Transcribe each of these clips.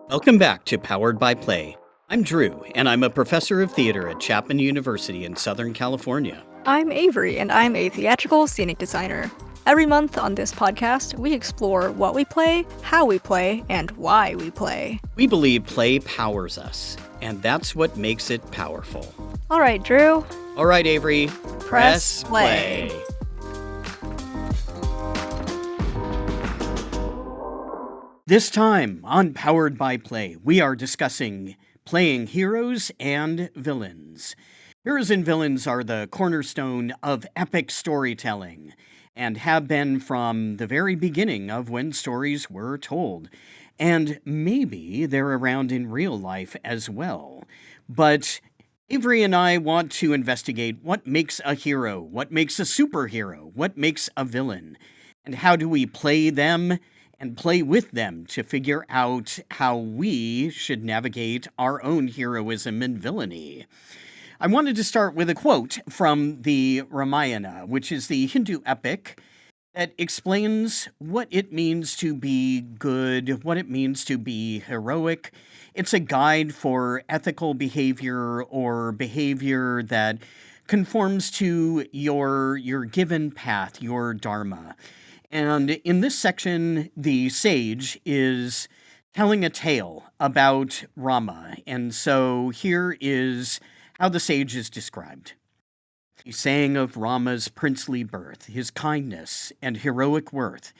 Welcome back to Powered by Play. I'm Drew, and I'm a professor of theater at Chapman University in Southern California. I'm Avery, and I'm a theatrical scenic designer. Every month on this podcast, we explore what we play, how we play, and why we play. We believe play powers us, and that's what makes it powerful. All right, Drew. All right, Avery. Press play. This time on Powered by Play, we are discussing playing heroes and villains. Heroes and villains are the cornerstone of epic storytelling and have been from the very beginning of when stories were told. And maybe they're around in real life as well. But Avery and I want to investigate what makes a hero, what makes a superhero, what makes a villain, and how do we play them and play with them to figure out how we should navigate our own heroism and villainy. I wanted to start with a quote from the Ramayana, which is the Hindu epic that explains what it means to be good, what it means to be heroic. It's a guide for ethical behavior or behavior that conforms to your given path, your dharma. And in this section, the sage is telling a tale about Rama. And so here is how the sage is described. He sang of Rama's princely birth, his kindness and heroic worth,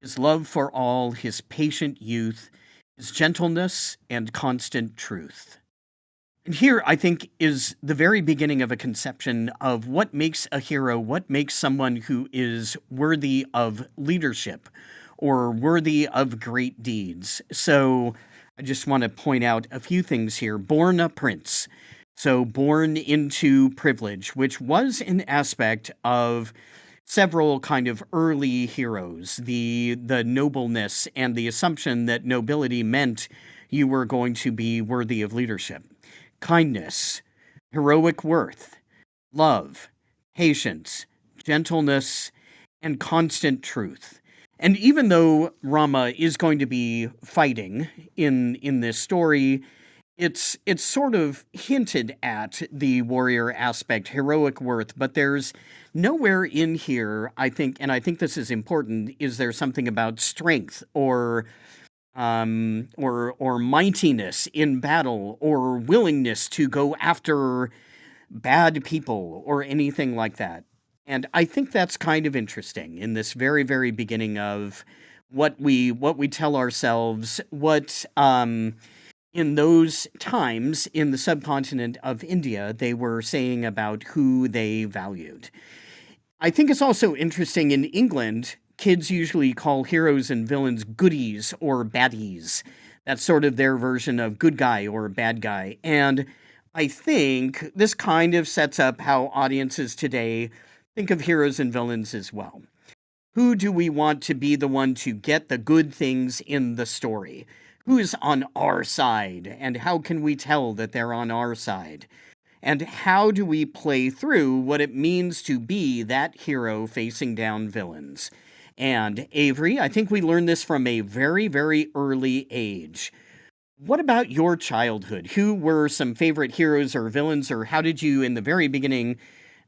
his love for all, his patient youth, his gentleness and constant truth. And here, I think, is the very beginning of a conception of what makes a hero, what makes someone who is worthy of leadership or worthy of great deeds. So I just want to point out a few things here. Born a prince, so born into privilege, which was an aspect of several kind of early heroes, the nobleness and the assumption that nobility meant you were going to be worthy of leadership. Kindness, heroic worth, love, patience, gentleness, and constant truth. And even though Rama is going to be fighting in this story, it's sort of hinted at the warrior aspect, heroic worth, but there's nowhere in here, I think, and I think this is important, is there something about strength or mightiness in battle, or willingness to go after bad people, or anything like that. And I think that's kind of interesting in this very, very beginning of what we tell ourselves, what in those times in the subcontinent of India they were saying about who they valued. I think it's also interesting in England, kids usually call heroes and villains goodies or baddies. That's sort of their version of good guy or bad guy. And I think this kind of sets up how audiences today think of heroes and villains as well. Who do we want to be the one to get the good things in the story? Who's on our side? And how can we tell that they're on our side? And how do we play through what it means to be that hero facing down villains? And Avery, I think we learned this from a very, very early age. What about your childhood? Who were some favorite heroes or villains, or how did you, in the very beginning,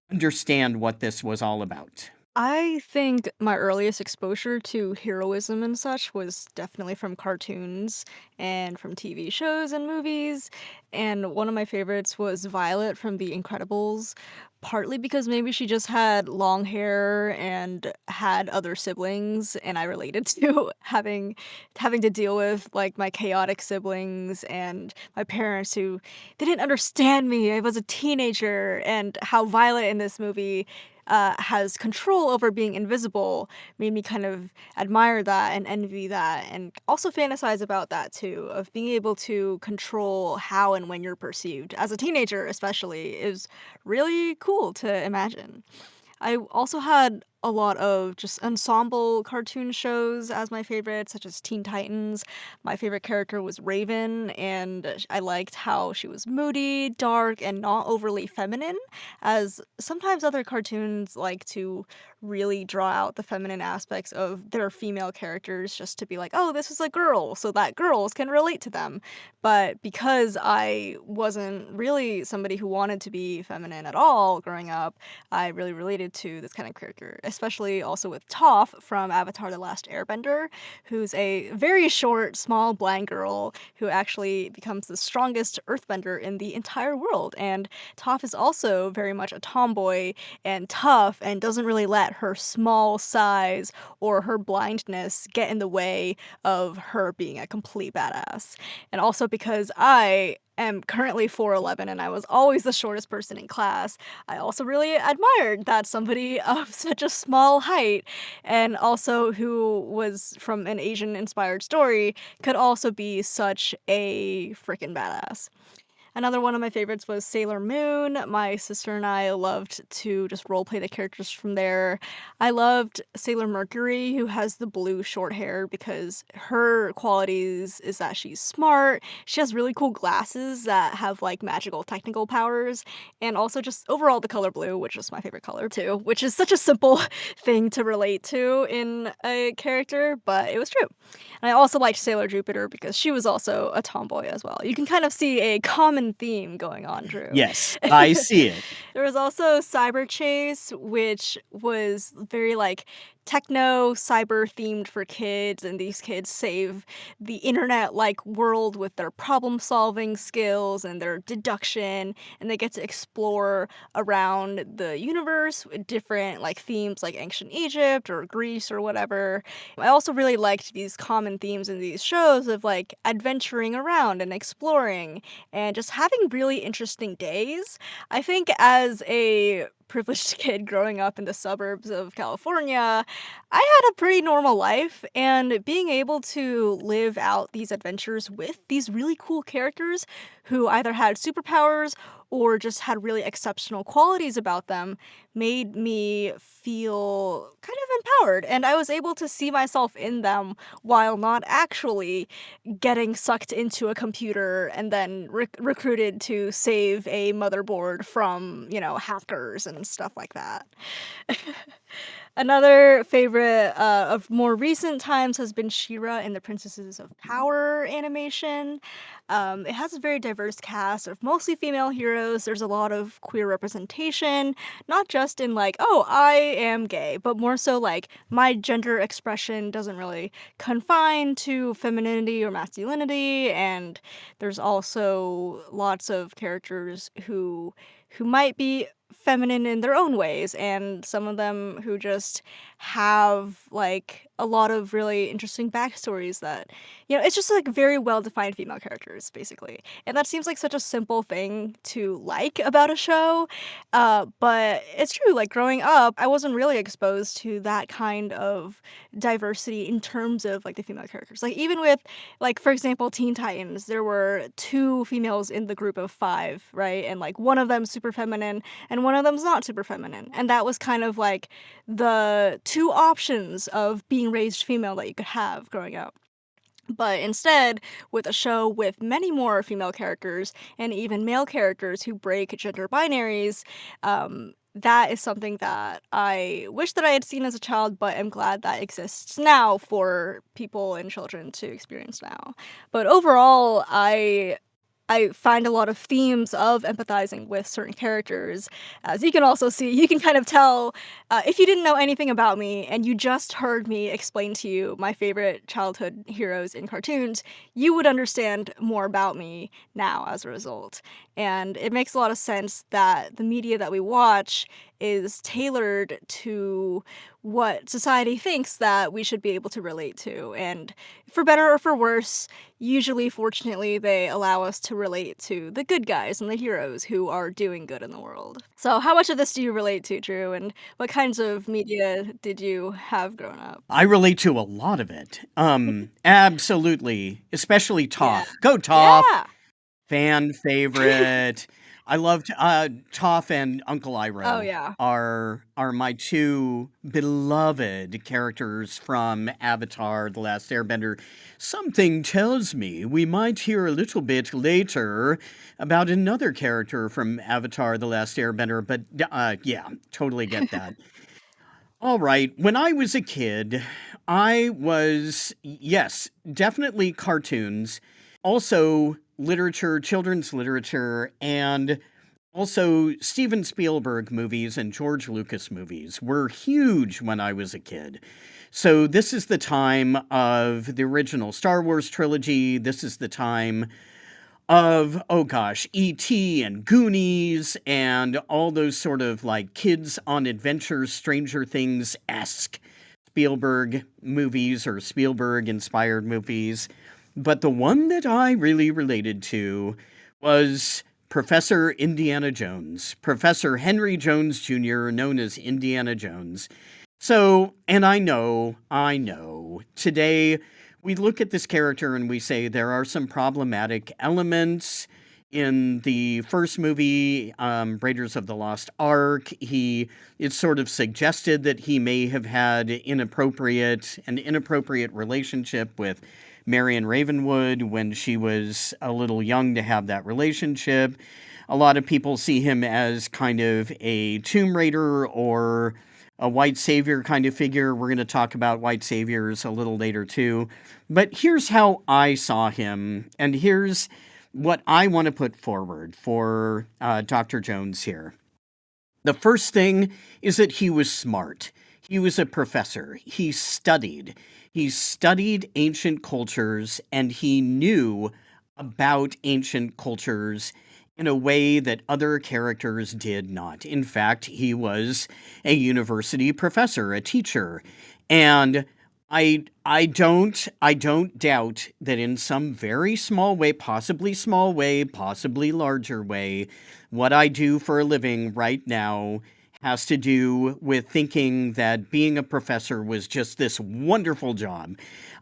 understand what this was all about? I think my earliest exposure to heroism and such was definitely from cartoons and from TV shows and movies. And one of my favorites was Violet from The Incredibles, partly because maybe she just had long hair and had other siblings, and I related to having to deal with like my chaotic siblings and my parents who they didn't understand me. I was a teenager, and how Violet in this movie has control over being invisible made me kind of admire that and envy that, and also fantasize about that too, of being able to control how and when you're perceived. As a teenager, especially, is really cool to imagine. I also had a lot of just ensemble cartoon shows as my favorite, such as Teen Titans. My favorite character was Raven, and I liked how she was moody, dark, and not overly feminine, as sometimes other cartoons like to really draw out the feminine aspects of their female characters just to be like, oh, this is a girl, so that girls can relate to them. But because I wasn't really somebody who wanted to be feminine at all growing up, I really related to this kind of character, especially also with Toph from Avatar the Last Airbender, who's a very short, small, blind girl who actually becomes the strongest earthbender in the entire world. And Toph is also very much a tomboy and tough and doesn't really let her small size or her blindness get in the way of her being a complete badass. And also because I am currently 4'11 and I was always the shortest person in class, I also really admired that somebody of such a small height and also who was from an Asian inspired story could also be such a freaking badass. Another one of my favorites was Sailor Moon. My sister and I loved to just roleplay the characters from there. I loved Sailor Mercury, who has the blue short hair, because her qualities is that she's smart. She has really cool glasses that have like magical technical powers, and also just overall the color blue, which is my favorite color too, which is such a simple thing to relate to in a character, but it was true. And I also liked Sailor Jupiter because she was also a tomboy as well. You can kind of see a common theme going on, Drew. Yes, I see it. There was also Cyber Chase, which was very like techno cyber themed for kids, and these kids save the internet like world with their problem solving skills and their deduction, and they get to explore around the universe with different like themes like ancient Egypt or Greece or whatever. I also really liked these common themes in these shows of like adventuring around and exploring and just having really interesting days. I think as a privileged kid growing up in the suburbs of California, I had a pretty normal life, and being able to live out these adventures with these really cool characters who either had superpowers or just had really exceptional qualities about them made me feel kind of empowered, and I was able to see myself in them while not actually getting sucked into a computer and then recruited to save a motherboard from, hackers and stuff like that. Another favorite of more recent times has been She-Ra in the Princesses of Power animation. It has a very diverse cast of mostly female heroes. There's a lot of queer representation, not just in like, oh, I am gay, but more so like my gender expression doesn't really confine to femininity or masculinity. And there's also lots of characters who might be feminine in their own ways, and some of them who just have like a lot of really interesting backstories that it's just like very well defined female characters basically, and that seems like such a simple thing to like about a show, but it's true. Like growing up, I wasn't really exposed to that kind of diversity in terms of like the female characters. Like even with like for example Teen Titans, there were two females in the group of five, right? And like one of them super feminine and one of them's not super feminine. And that was kind of like the two options of being raised female that you could have growing up. But instead, with a show with many more female characters and even male characters who break gender binaries, that is something that I wish that I had seen as a child, but am glad that exists now for people and children to experience now. But overall, I find a lot of themes of empathizing with certain characters. As you can also see, you can kind of tell if you didn't know anything about me and you just heard me explain to you my favorite childhood heroes in cartoons, you would understand more about me now as a result. And it makes a lot of sense that the media that we watch is tailored to what society thinks that we should be able to relate to. And for better or for worse, usually, fortunately, they allow us to relate to the good guys and the heroes who are doing good in the world. So, how much of this do you relate to, Drew? And what kinds of media did you have growing up? I relate to a lot of it. Absolutely, especially Yeah. Toph. Go Toph, Yeah. fan favorite. I loved Toph and Uncle Oh, Iroh yeah. are my two beloved characters from Avatar the Last Airbender. Something tells me we might hear a little bit later about another character from Avatar the Last Airbender, but yeah, totally get that. All right. When I was a kid, I was, yes, definitely cartoons, also literature, children's literature, and also Steven Spielberg movies and George Lucas movies were huge when I was a kid. So this is the time of the original Star Wars trilogy. This is the time of, oh gosh, E.T. and Goonies and all those sort of like kids on adventures, Stranger Things esque Spielberg movies or Spielberg inspired movies. But the one that I really related to was Professor Indiana Jones, Professor Henry Jones Jr., known as Indiana Jones. So, and I know, today we look at this character and we say there are some problematic elements. In the first movie, Raiders of the Lost Ark, it's sort of suggested that he may have had an inappropriate relationship with Marion Ravenwood when she was a little young to have that relationship. A lot of people see him as kind of a Tomb Raider or a white savior kind of figure. We're going to talk about white saviors a little later too. But here's how I saw him, and here's what I want to put forward for Dr. Jones here. The first thing is that he was smart. He was a professor. He studied. He studied ancient cultures and he knew about ancient cultures in a way that other characters did not. In fact, he was a university professor, a teacher, and I don't doubt that in some very small way, possibly larger way, what I do for a living right now has to do with thinking that being a professor was just this wonderful job.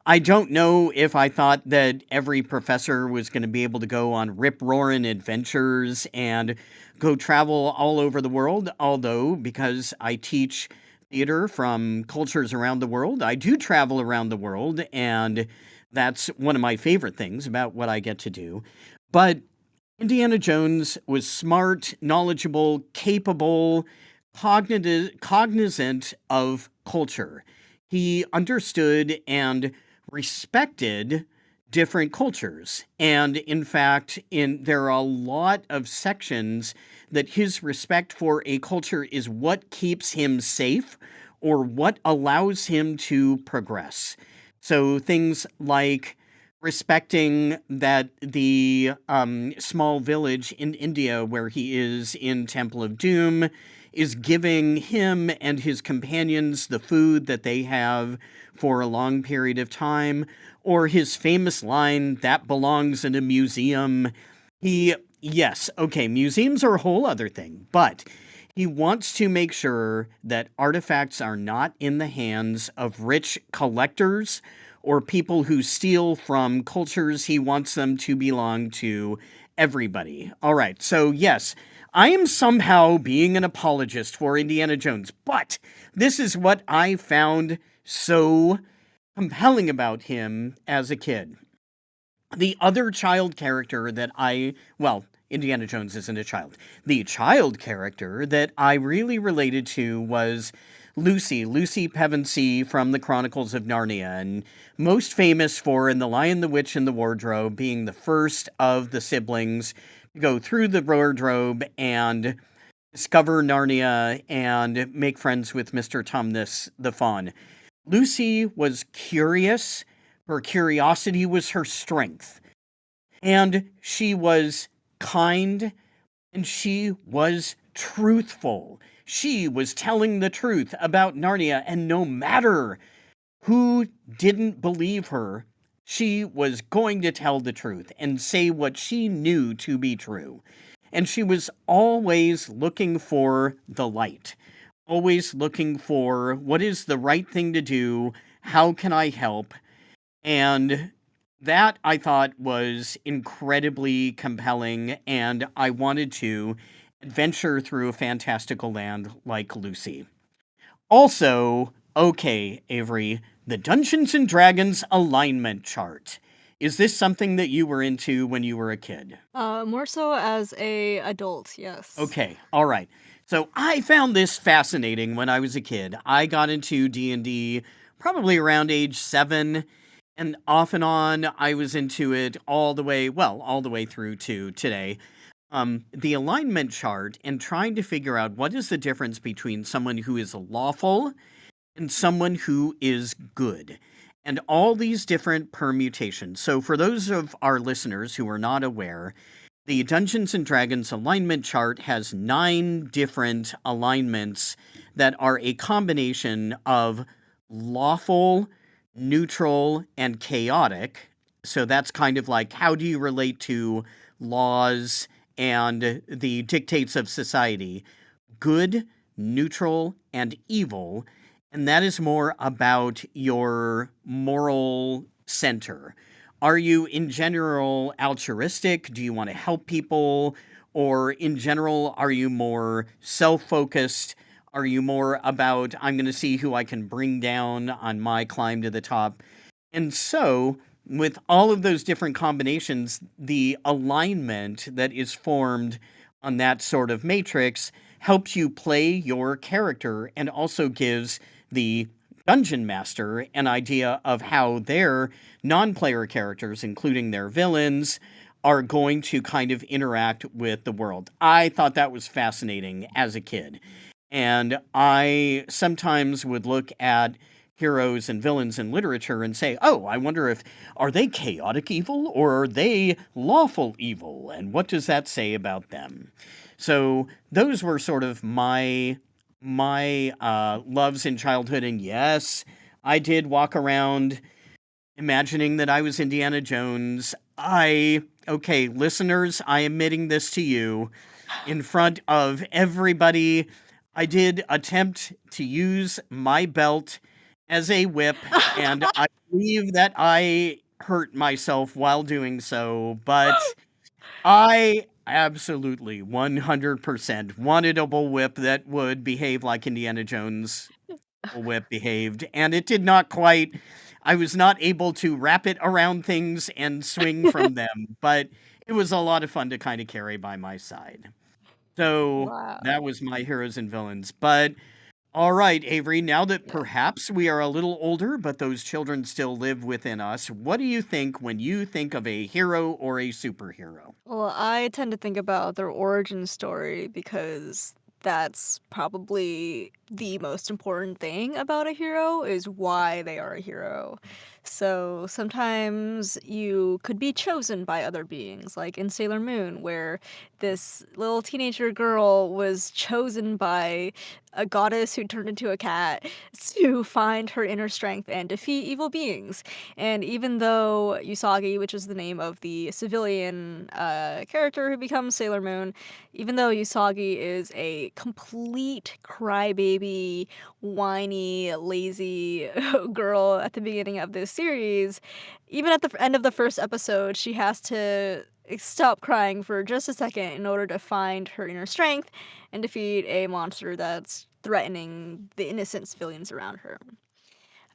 I don't know if I thought that every professor was going to be able to go on rip-roaring adventures and go travel all over the world, although because I teach theater from cultures around the world, I do travel around the world, and that's one of my favorite things about what I get to do. But Indiana Jones was smart, knowledgeable, capable, cognizant of culture. He understood and respected different cultures. And in fact, there are a lot of sections that his respect for a culture is what keeps him safe or what allows him to progress. So things like respecting that the small village in India where he is in Temple of Doom is giving him and his companions the food that they have for a long period of time, or his famous line, that belongs in a museum. Yes, okay, museums are a whole other thing, but he wants to make sure that artifacts are not in the hands of rich collectors or people who steal from cultures. He wants them to belong to everybody. All right, so yes, I am somehow being an apologist for Indiana Jones, but this is what I found so compelling about him as a kid. The other child character that well, Indiana Jones isn't a child. The child character that I really related to was Lucy Pevensey from the Chronicles of Narnia, and most famous for in The Lion, the Witch, and the Wardrobe being the first of the siblings to go through the wardrobe and discover Narnia and make friends with Mr. Tumnus the Fawn. Lucy was curious. Her curiosity was her strength. And she was kind and she was truthful. She was telling the truth about Narnia, and no matter who didn't believe her, she was going to tell the truth and say what she knew to be true. And she was always looking for the light, always looking for what is the right thing to do, how can I help? And That I thought was incredibly compelling, and I wanted to adventure through a fantastical land like Lucy. Also, okay, Avery, the Dungeons and Dragons alignment chart. Is this something that you were into when you were a kid? More so as a adult, yes. Okay, all right. So I found this fascinating when I was a kid. I got into D&D probably around age 7, and off and on I was into it all the way through to today. The alignment chart and trying to figure out what is the difference between someone who is lawful and someone who is good. And all these different permutations. So, for those of our listeners who are not aware, the Dungeons and Dragons alignment chart has 9 different alignments that are a combination of lawful, neutral, and chaotic. So that's kind of like, how do you relate to laws and the dictates of society? Good, neutral, and evil. And that is more about your moral center. Are you in general altruistic? Do you want to help people? Or in general, are you more self focused? Are you more about, I'm going to see who I can bring down on my climb to the top? And so, with all of those different combinations, the alignment that is formed on that sort of matrix helps you play your character and also gives the dungeon master an idea of how their non player characters, including their villains, are going to kind of interact with the world. I thought that was fascinating as a kid. And I sometimes would look at heroes and villains in literature and say, "Oh, I wonder if are they chaotic evil or are they lawful evil? And what does that say about them?" So those were sort of my loves in childhood, and yes, I did walk around imagining that I was Indiana Jones. Okay, listeners, I am admitting this to you in front of everybody. I did attempt to use my belt as a whip, and I believe that I hurt myself while doing so, but I absolutely 100% wanted a bullwhip that would behave like Indiana Jones' bullwhip behaved, and it did not quite. I was not able to wrap it around things and swing from them, but it was a lot of fun to kind of carry by my side. So that Wow. was my heroes and villains. But all right, Avery, now that Yeah. perhaps we are a little older, but those children still live within us, what do you think when you think of a hero or a superhero? Well, I tend to think about their origin story because that's probably the most important thing about a hero is why they are a hero. So sometimes you could be chosen by other beings, like in Sailor Moon, where this little teenager girl was chosen by a goddess who turned into a cat to find her inner strength and defeat evil beings. And even though Usagi, which is the name of the civilian character who becomes Sailor Moon, even though Usagi is a complete crybaby, whiny, lazy girl at the beginning of this series, even at the end of the first episode, she has to stop crying for just a second in order to find her inner strength and defeat a monster that's threatening the innocent civilians around her.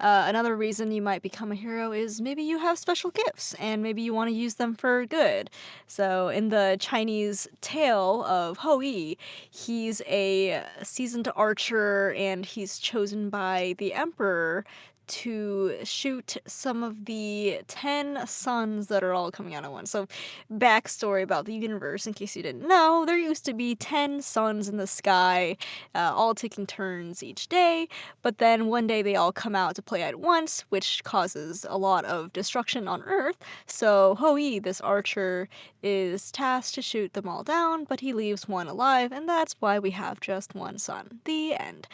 Another reason you might become a hero is maybe you have special gifts and maybe you want to use them for good. So, in the Chinese tale of Hou Yi, he's a seasoned archer and he's chosen by the emperor to shoot some of the 10 suns that are all coming out at once. So, backstory about the universe, in case you didn't know, there used to be 10 suns in the sky, all taking turns each day, but then one day they all come out to play at once, which causes a lot of destruction on Earth. So Hoi, this archer, is tasked to shoot them all down, but he leaves one alive, and that's why we have just one sun. The end.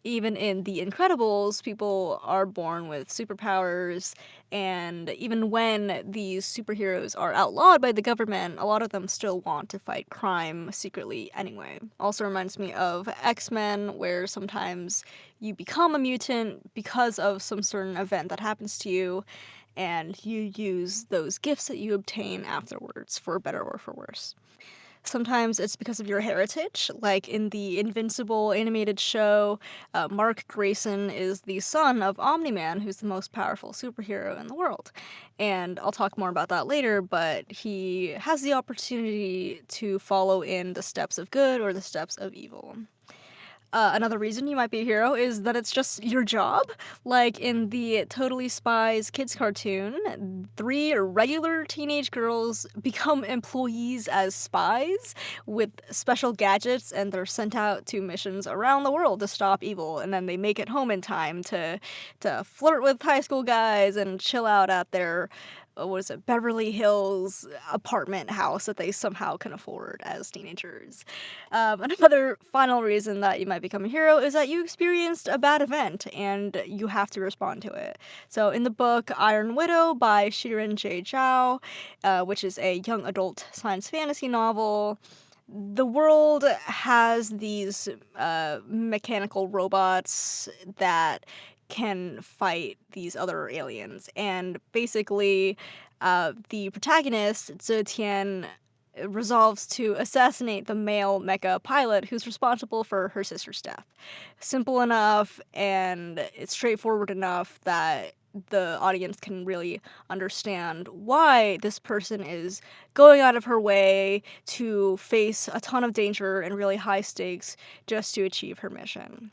Even in The Incredibles, people are born with superpowers, and even when these superheroes are outlawed by the government, a lot of them still want to fight crime secretly anyway. Also reminds me of X-Men, where sometimes you become a mutant because of some certain event that happens to you, and you use those gifts that you obtain afterwards, for better or for worse. Sometimes it's because of your heritage, like in the Invincible animated show. Mark Grayson is the son of Omni-Man, who's the most powerful superhero in the world. And I'll talk more about that later, but he has the opportunity to follow in the steps of good or the steps of evil. Another reason you might be a hero is that it's just your job. Like in the Totally Spies kids cartoon, three regular teenage girls become employees as spies with special gadgets, and they're sent out to missions around the world to stop evil. And then they make it home in time to flirt with high school guys and chill out at their what is it, Beverly Hills apartment house that they somehow can afford as teenagers. Another final reason that you might become a hero is that you experienced a bad event and you have to respond to it. So, in the book Iron Widow by Shirin J. Zhao, which is a young adult science fantasy novel, the world has these mechanical robots that can fight these other aliens. And basically, the protagonist, Zetian, resolves to assassinate the male mecha pilot who's responsible for her sister's death. Simple enough, and it's straightforward enough that the audience can really understand why this person is going out of her way to face a ton of danger and really high stakes just to achieve her mission.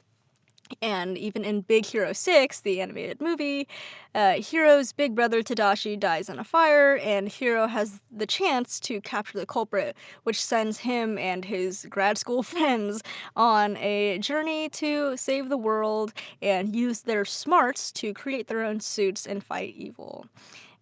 And even in Big Hero 6, the animated movie, Hero's big brother Tadashi dies in a fire, and Hero has the chance to capture the culprit, which sends him and his grad school friends on a journey to save the world and use their smarts to create their own suits and fight evil.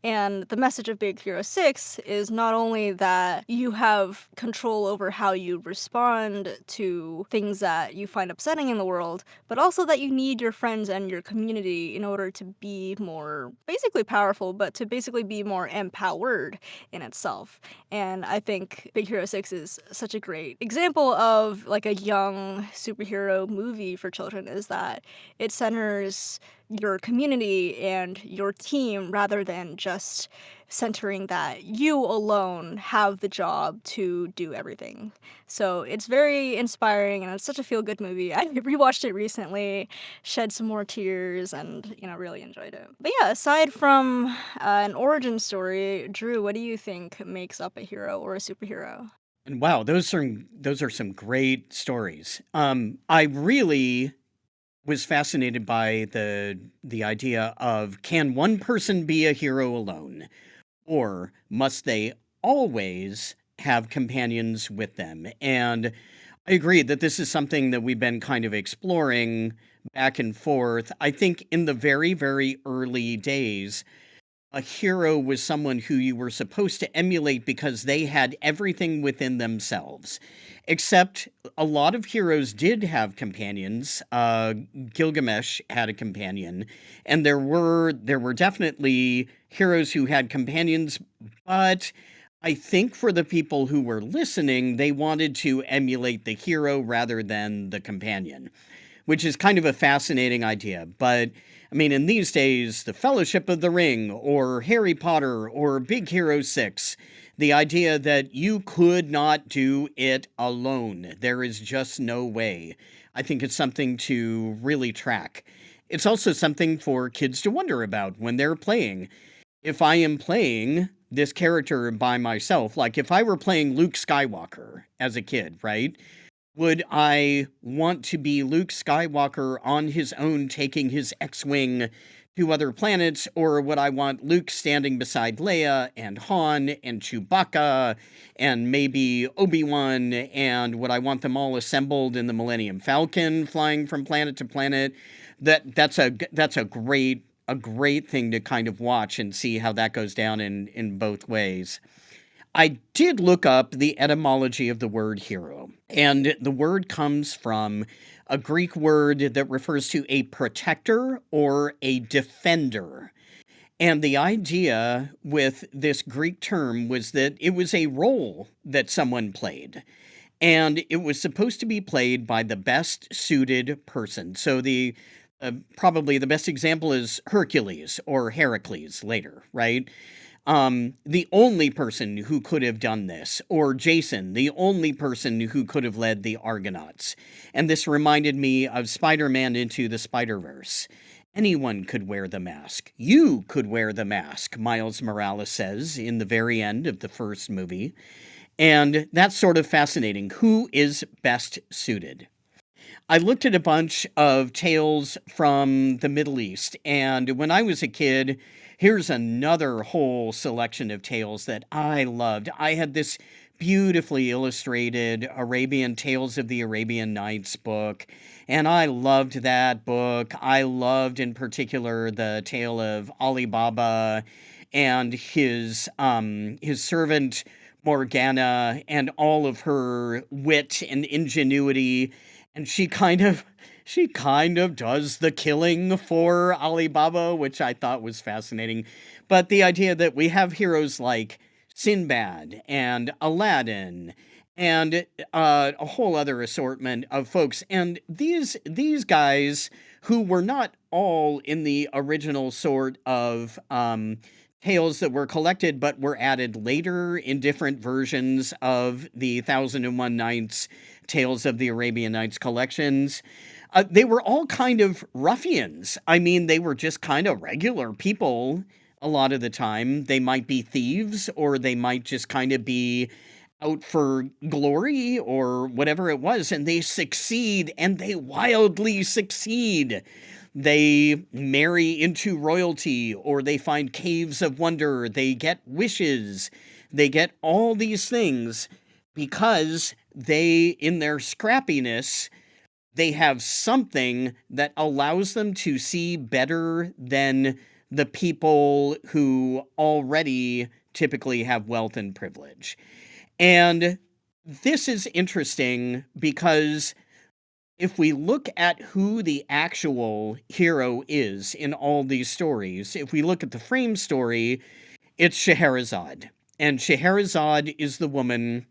And the message of Big Hero 6 is not only that you have control over how you respond to things that you find upsetting in the world, but also that you need your friends and your community in order to be more basically powerful, but to basically be more empowered in itself. And I think Big Hero 6 is such a great example of like a young superhero movie for children, is that it centers your community and your team rather than just centering that you alone have the job to do everything. So it's very inspiring and it's such a feel good movie. I rewatched it recently, shed some more tears, and really enjoyed it. But yeah, aside from an origin story, Drew, what do you think makes up a hero or a superhero? And wow, those are some great stories. I really was fascinated by the idea of, can one person be a hero alone, or must they always have companions with them? And I agree that this is something that we've been kind of exploring back and forth. I think in the very, very early days, a hero was someone who you were supposed to emulate because they had everything within themselves. Except a lot of heroes did have companions. Gilgamesh had a companion, and there were definitely heroes who had companions, but I think for the people who were listening, they wanted to emulate the hero rather than the companion, which is kind of a fascinating idea. But I mean, in these days, the Fellowship of the Ring, or Harry Potter, or Big Hero 6, the idea that you could not do it alone, there is just no way. I think it's something to really track. It's also something for kids to wonder about when they're playing. If I am playing this character by myself, like if I were playing Luke Skywalker as a kid, right? Would I want to be Luke Skywalker on his own taking his X-Wing to other planets, or would I want Luke standing beside Leia and Han and Chewbacca and maybe Obi-Wan, and would I want them all assembled in the Millennium Falcon flying from planet to planet? That's a great thing to kind of watch and see how that goes down in both ways. I did look up the etymology of the word hero, and the word comes from a Greek word that refers to a protector or a defender. And the idea with this Greek term was that it was a role that someone played, and it was supposed to be played by the best suited person. So the probably the best example is Hercules or Heracles later, right? The only person who could have done this, or Jason, the only person who could have led the Argonauts. And this reminded me of Spider Man Into the Spider Verse. Anyone could wear the mask. You could wear the mask, Miles Morales says in the very end of the first movie. And that's sort of fascinating. Who is best suited? I looked at a bunch of tales from the Middle East, and when I was a kid, here's another whole selection of tales that I loved. I had this beautifully illustrated Arabian Tales of the Arabian Nights book, and I loved that book. I loved in particular the tale of Ali Baba and his servant Morgana and all of her wit and ingenuity, and she kind of does the killing for Alibaba, which I thought was fascinating. But the idea that we have heroes like Sinbad and Aladdin and a whole other assortment of folks, and these guys who were not all in the original sort of tales that were collected, but were added later in different versions of the Thousand and One Nights Tales of the Arabian Nights collections. They were all kind of ruffians. I mean, they were just kind of regular people a lot of the time. They might be thieves, or they might just kind of be out for glory or whatever it was, and they succeed, and they wildly succeed. They marry into royalty, or they find caves of wonder, they get wishes, they get all these things because they, in their scrappiness, they have something that allows them to see better than the people who already typically have wealth and privilege. And this is interesting because if we look at who the actual hero is in all these stories, if we look at the frame story, it's Scheherazade. And Scheherazade is the woman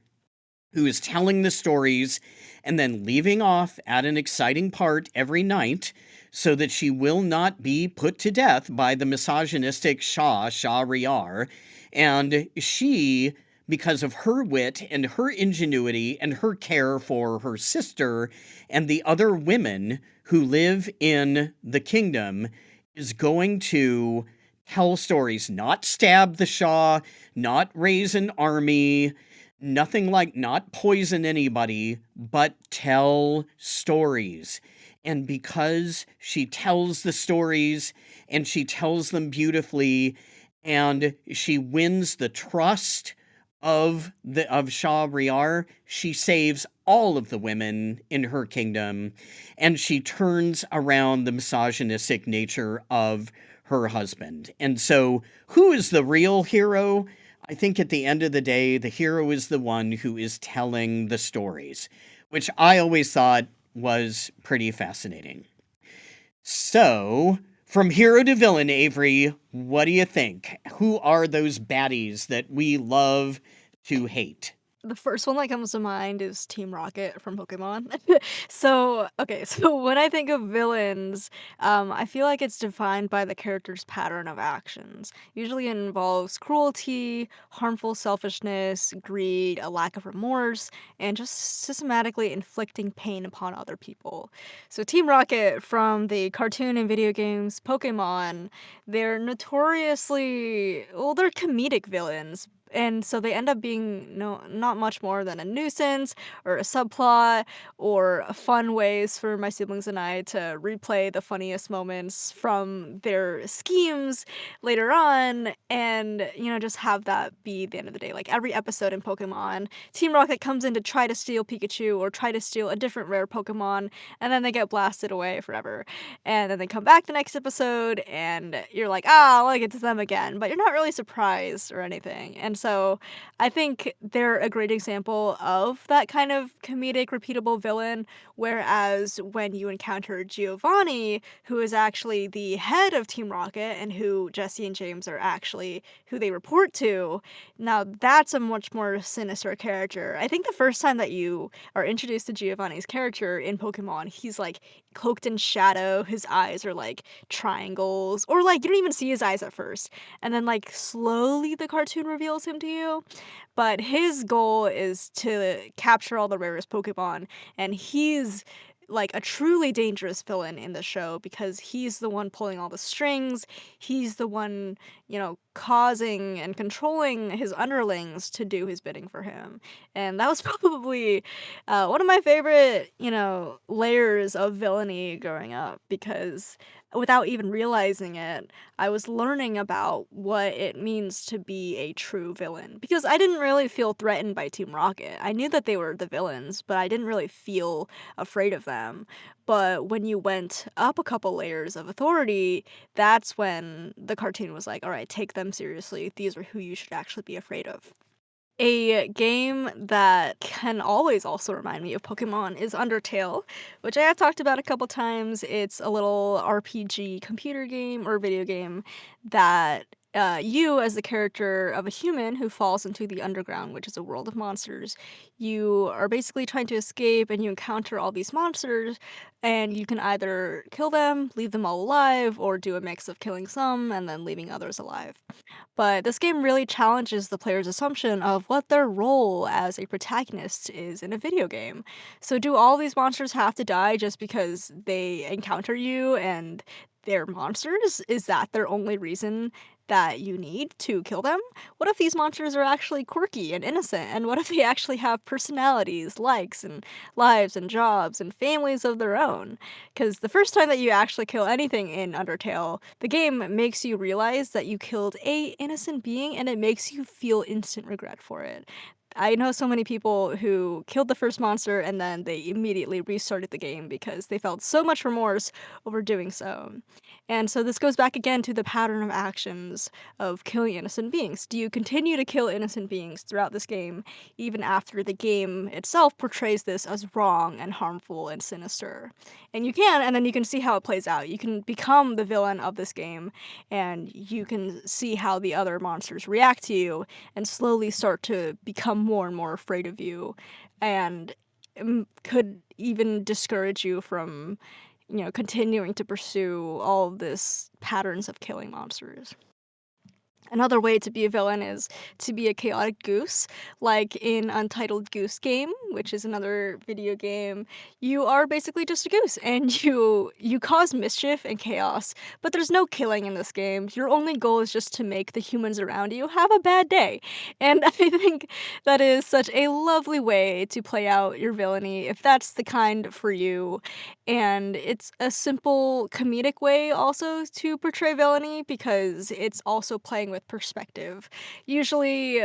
who is telling the stories and then leaving off at an exciting part every night so that she will not be put to death by the misogynistic Shahryar. And she, because of her wit and her ingenuity and her care for her sister and the other women who live in the kingdom, is going to tell stories, not stab the Shah, not raise an army, nothing like not poison anybody, but tell stories. And because she tells the stories and she tells them beautifully, and she wins the trust of Shahryar, she saves all of the women in her kingdom, and she turns around the misogynistic nature of her husband. And so, who is the real hero? I think at the end of the day, the hero is the one who is telling the stories, which I always thought was pretty fascinating. So, from hero to villain, Avery, what do you think? Who are those baddies that we love to hate? The first one that comes to mind is Team Rocket from Pokemon. Okay, so when I think of villains, I feel like it's defined by the character's pattern of actions. Usually it involves cruelty, harmful selfishness, greed, a lack of remorse, and just systematically inflicting pain upon other people. So Team Rocket from the cartoon and video games Pokemon, they're notoriously, well, they're comedic villains, and so they end up being not much more than a nuisance or a subplot or fun ways for my siblings and I to replay the funniest moments from their schemes later on, and just have that be the end of the day. Like every episode in Pokemon, Team Rocket comes in to try to steal Pikachu or try to steal a different rare Pokemon, and then they get blasted away forever. And then they come back the next episode and you're like, "Ah, look, it's them again." But you're not really surprised or anything. And so I think they're a great example of that kind of comedic, repeatable villain. Whereas when you encounter Giovanni, who is actually the head of Team Rocket and who Jesse and James are actually who they report to, now that's a much more sinister character. I think the first time that you are introduced to Giovanni's character in Pokemon, he's like cloaked in shadow. His eyes are like triangles, or like you don't even see his eyes at first. And then like slowly the cartoon reveals him to you. But his goal is to capture all the rarest Pokemon, and he's like a truly dangerous villain in the show because he's the one pulling all the strings. He's the one, causing and controlling his underlings to do his bidding for him. And that was probably one of my favorite, layers of villainy growing up because without even realizing it, I was learning about what it means to be a true villain because I didn't really feel threatened by Team Rocket. I knew that they were the villains, but I didn't really feel afraid of them. But when you went up a couple layers of authority, that's when the cartoon was like, all right, take them seriously. These are who you should actually be afraid of. A game that can always also remind me of Pokemon is Undertale, which I have talked about a couple times. It's a little RPG computer game or video game that you, as the character of a human who falls into the underground, which is a world of monsters, you are basically trying to escape and you encounter all these monsters, and you can either kill them, leave them all alive, or do a mix of killing some and then leaving others alive. But this game really challenges the player's assumption of what their role as a protagonist is in a video game. So, do all these monsters have to die just because they encounter you and they're monsters? Is that their only reason that you need to kill them? What if these monsters are actually quirky and innocent? And what if they actually have personalities, likes, and lives, and jobs, and families of their own? Because the first time that you actually kill anything in Undertale, the game makes you realize that you killed a innocent being and it makes you feel instant regret for it. I know so many people who killed the first monster and then they immediately restarted the game because they felt so much remorse over doing so. And so this goes back again to the pattern of actions of killing innocent beings. Do you continue to kill innocent beings throughout this game, even after the game itself portrays this as wrong and harmful and sinister? And you can, and then you can see how it plays out. You can become the villain of this game, and you can see how the other monsters react to you and slowly start to become more and more afraid of you, and could even discourage you from, continuing to pursue all of this patterns of killing monsters. Another way to be a villain is to be a chaotic goose, like in Untitled Goose Game, which is another video game. You are basically just a goose, and you cause mischief and chaos, but there's no killing in this game. Your only goal is just to make the humans around you have a bad day. And I think that is such a lovely way to play out your villainy if that's the kind for you. And it's a simple comedic way also to portray villainy because it's also playing with perspective. Usually,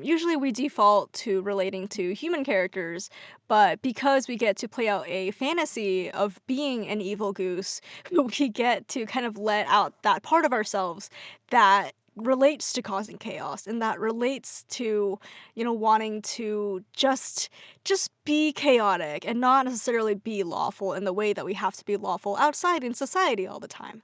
usually we default to relating to human characters, but because we get to play out a fantasy of being an evil goose, we get to kind of let out that part of ourselves that relates to causing chaos and that relates to, wanting to just be chaotic and not necessarily be lawful in the way that we have to be lawful outside in society all the time.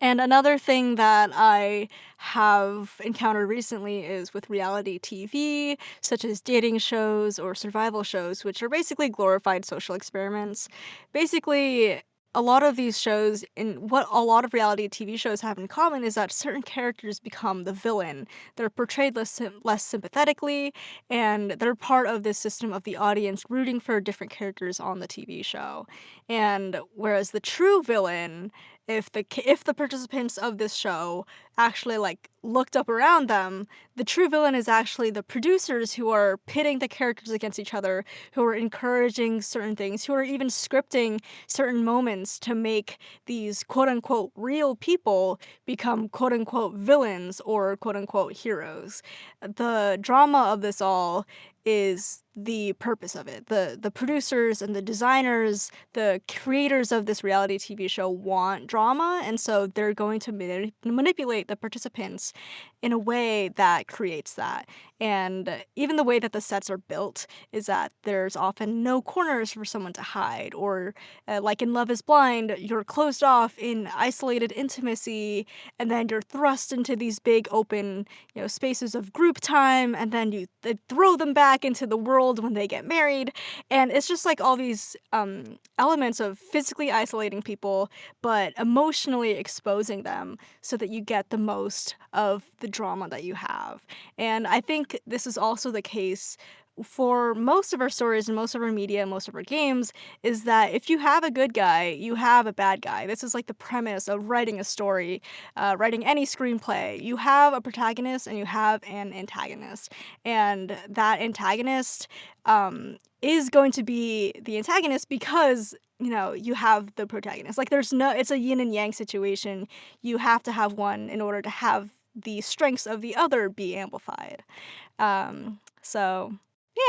And another thing that I have encountered recently is with reality TV, such as dating shows or survival shows, which are basically glorified social experiments. Basically, a lot of these shows, and what a lot of reality TV shows have in common, is that certain characters become the villain. They're portrayed less sympathetically, and they're part of this system of the audience rooting for different characters on the TV show. And whereas the true villain, if the participants of this show actually like looked up around them, the true villain is actually the producers who are pitting the characters against each other, who are encouraging certain things, who are even scripting certain moments to make these quote unquote real people become quote unquote villains or quote unquote heroes. The drama of this all is the purpose of it. The producers and the designers, the creators of this reality TV show want drama, and so they're going to manipulate the participants in a way that creates that. And even the way that the sets are built is that there's often no corners for someone to hide, or like in Love is Blind, you're closed off in isolated intimacy, and then you're thrust into these big open, spaces of group time, and then you throw them back into the world when they get married. And it's just like all these elements of physically isolating people, but emotionally exposing them so that you get the most of the drama that you have. And I think this is also the case for most of our stories and most of our media, most of our games, is that if you have a good guy, you have a bad guy. This is like the premise of writing a story, writing any screenplay. You have a protagonist and you have an antagonist. And that antagonist is going to be the antagonist because you have the protagonist. Like it's a yin and yang situation. You have to have one in order to have the strengths of the other be amplified. So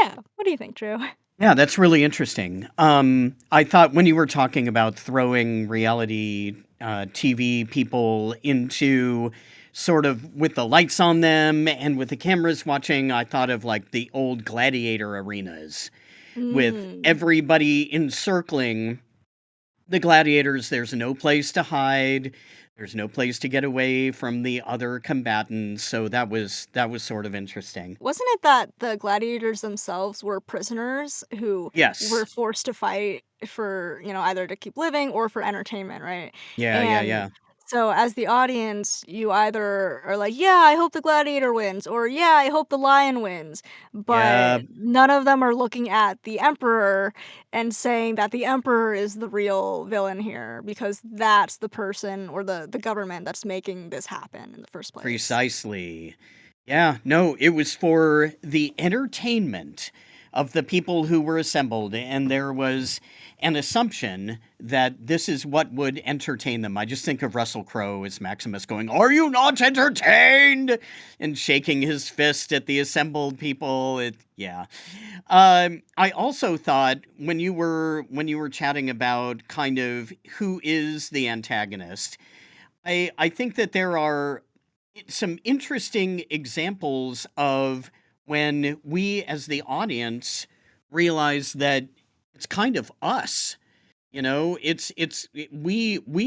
yeah, what do you think, Drew? Yeah, that's really interesting. I thought when you were talking about throwing reality TV people into sort of with the lights on them and with the cameras watching, I thought of like the old gladiator arenas with Mm. everybody encircling the gladiators. There's no place to hide. There's no place to get away from the other combatants. So that was sort of interesting. Wasn't it that the gladiators themselves were prisoners who were Yes. forced to fight for, either to keep living or for entertainment, right? Yeah, yeah, And yeah. so as the audience, you either are like, "Yeah, I hope the gladiator wins," or "Yeah, I hope the lion wins." Yeah, But none of them are looking at the emperor and saying that the emperor is the real villain here because that's the person or the government that's making this happen in the first place. precisely. Yeah, no, it was for the entertainment of the people who were assembled, and there was an assumption that this is what would entertain them. I just think of Russell Crowe as Maximus going, "Are you not entertained?" and shaking his fist at the assembled people. Yeah. I also thought when you were chatting about kind of who is the antagonist, I think that there are some interesting examples of when we as the audience realize that it's kind of us. We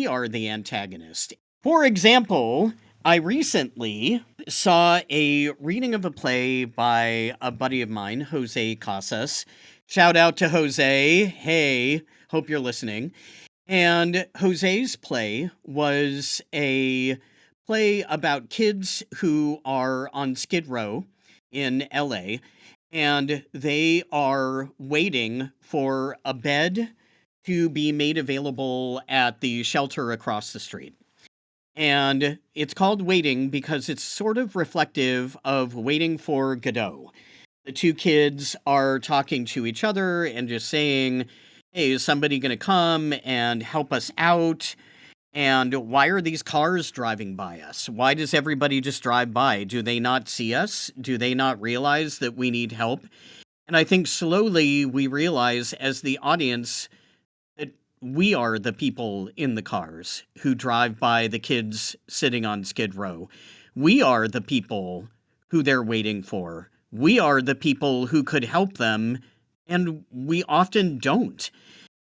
are the antagonist. For example, I recently saw a reading of a play by a buddy of mine, Jose Casas. Shout out to Jose. Hey, hope you're listening. And Jose's play was a play about kids who are on Skid Row in LA, and they are waiting for a bed to be made available at the shelter across the street. And it's called Waiting because it's sort of reflective of Waiting for Godot. The two kids are talking to each other and just saying, "Hey, is somebody going to come and help us out? And why are these cars driving by us? Why does everybody just drive by? Do they not see us? Do they not realize that we need help?" And I think slowly we realize as the audience that we are the people in the cars who drive by the kids sitting on Skid Row. We are the people who they're waiting for. We are the people who could help them, and we often don't.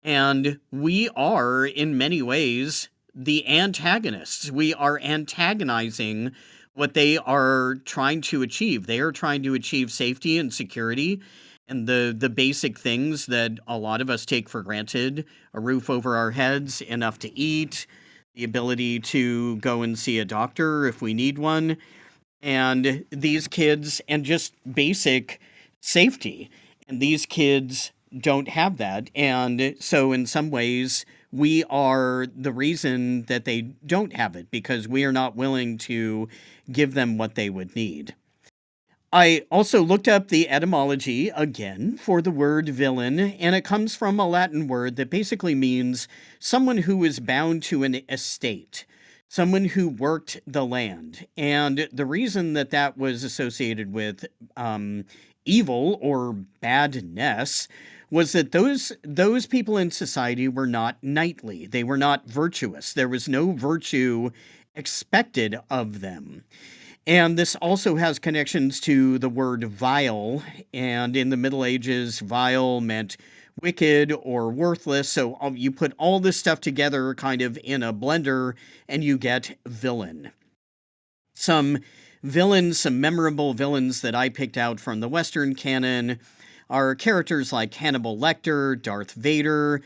And we are, in many ways, the antagonists. We are antagonizing what they are trying to achieve. They are trying to achieve safety and security and the basic things that a lot of us take for granted: a roof over our heads, enough to eat, the ability to go and see a doctor if we need one, and these kids, and just basic safety. And these kids don't have that. And so, in some ways, we are the reason that they don't have it because we are not willing to give them what they would need. I also looked up the etymology again for the word villain, and it comes from a Latin word that basically means someone who is bound to an estate, someone who worked the land. And the reason that that was associated with evil or badness was that those people in society were not knightly. They were not virtuous. There was no virtue expected of them. And this also has connections to the word vile. And in the Middle Ages, vile meant wicked or worthless. So you put all this stuff together kind of in a blender and you get villain. Some villains, some memorable villains that I picked out from the Western canon are characters like Hannibal Lecter, Darth Vader,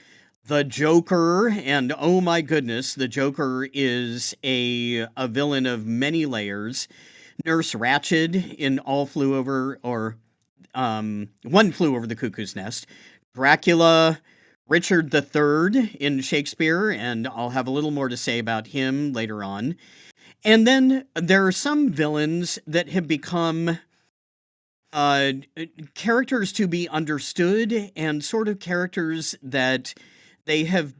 the Joker, and oh my goodness, the Joker is a villain of many layers. Nurse Ratched in All Flew Over, or One Flew Over the Cuckoo's Nest. Dracula, Richard III in Shakespeare, and I'll have a little more to say about him later on. And then there are some villains that have become uh, characters to be understood and sort of characters that they have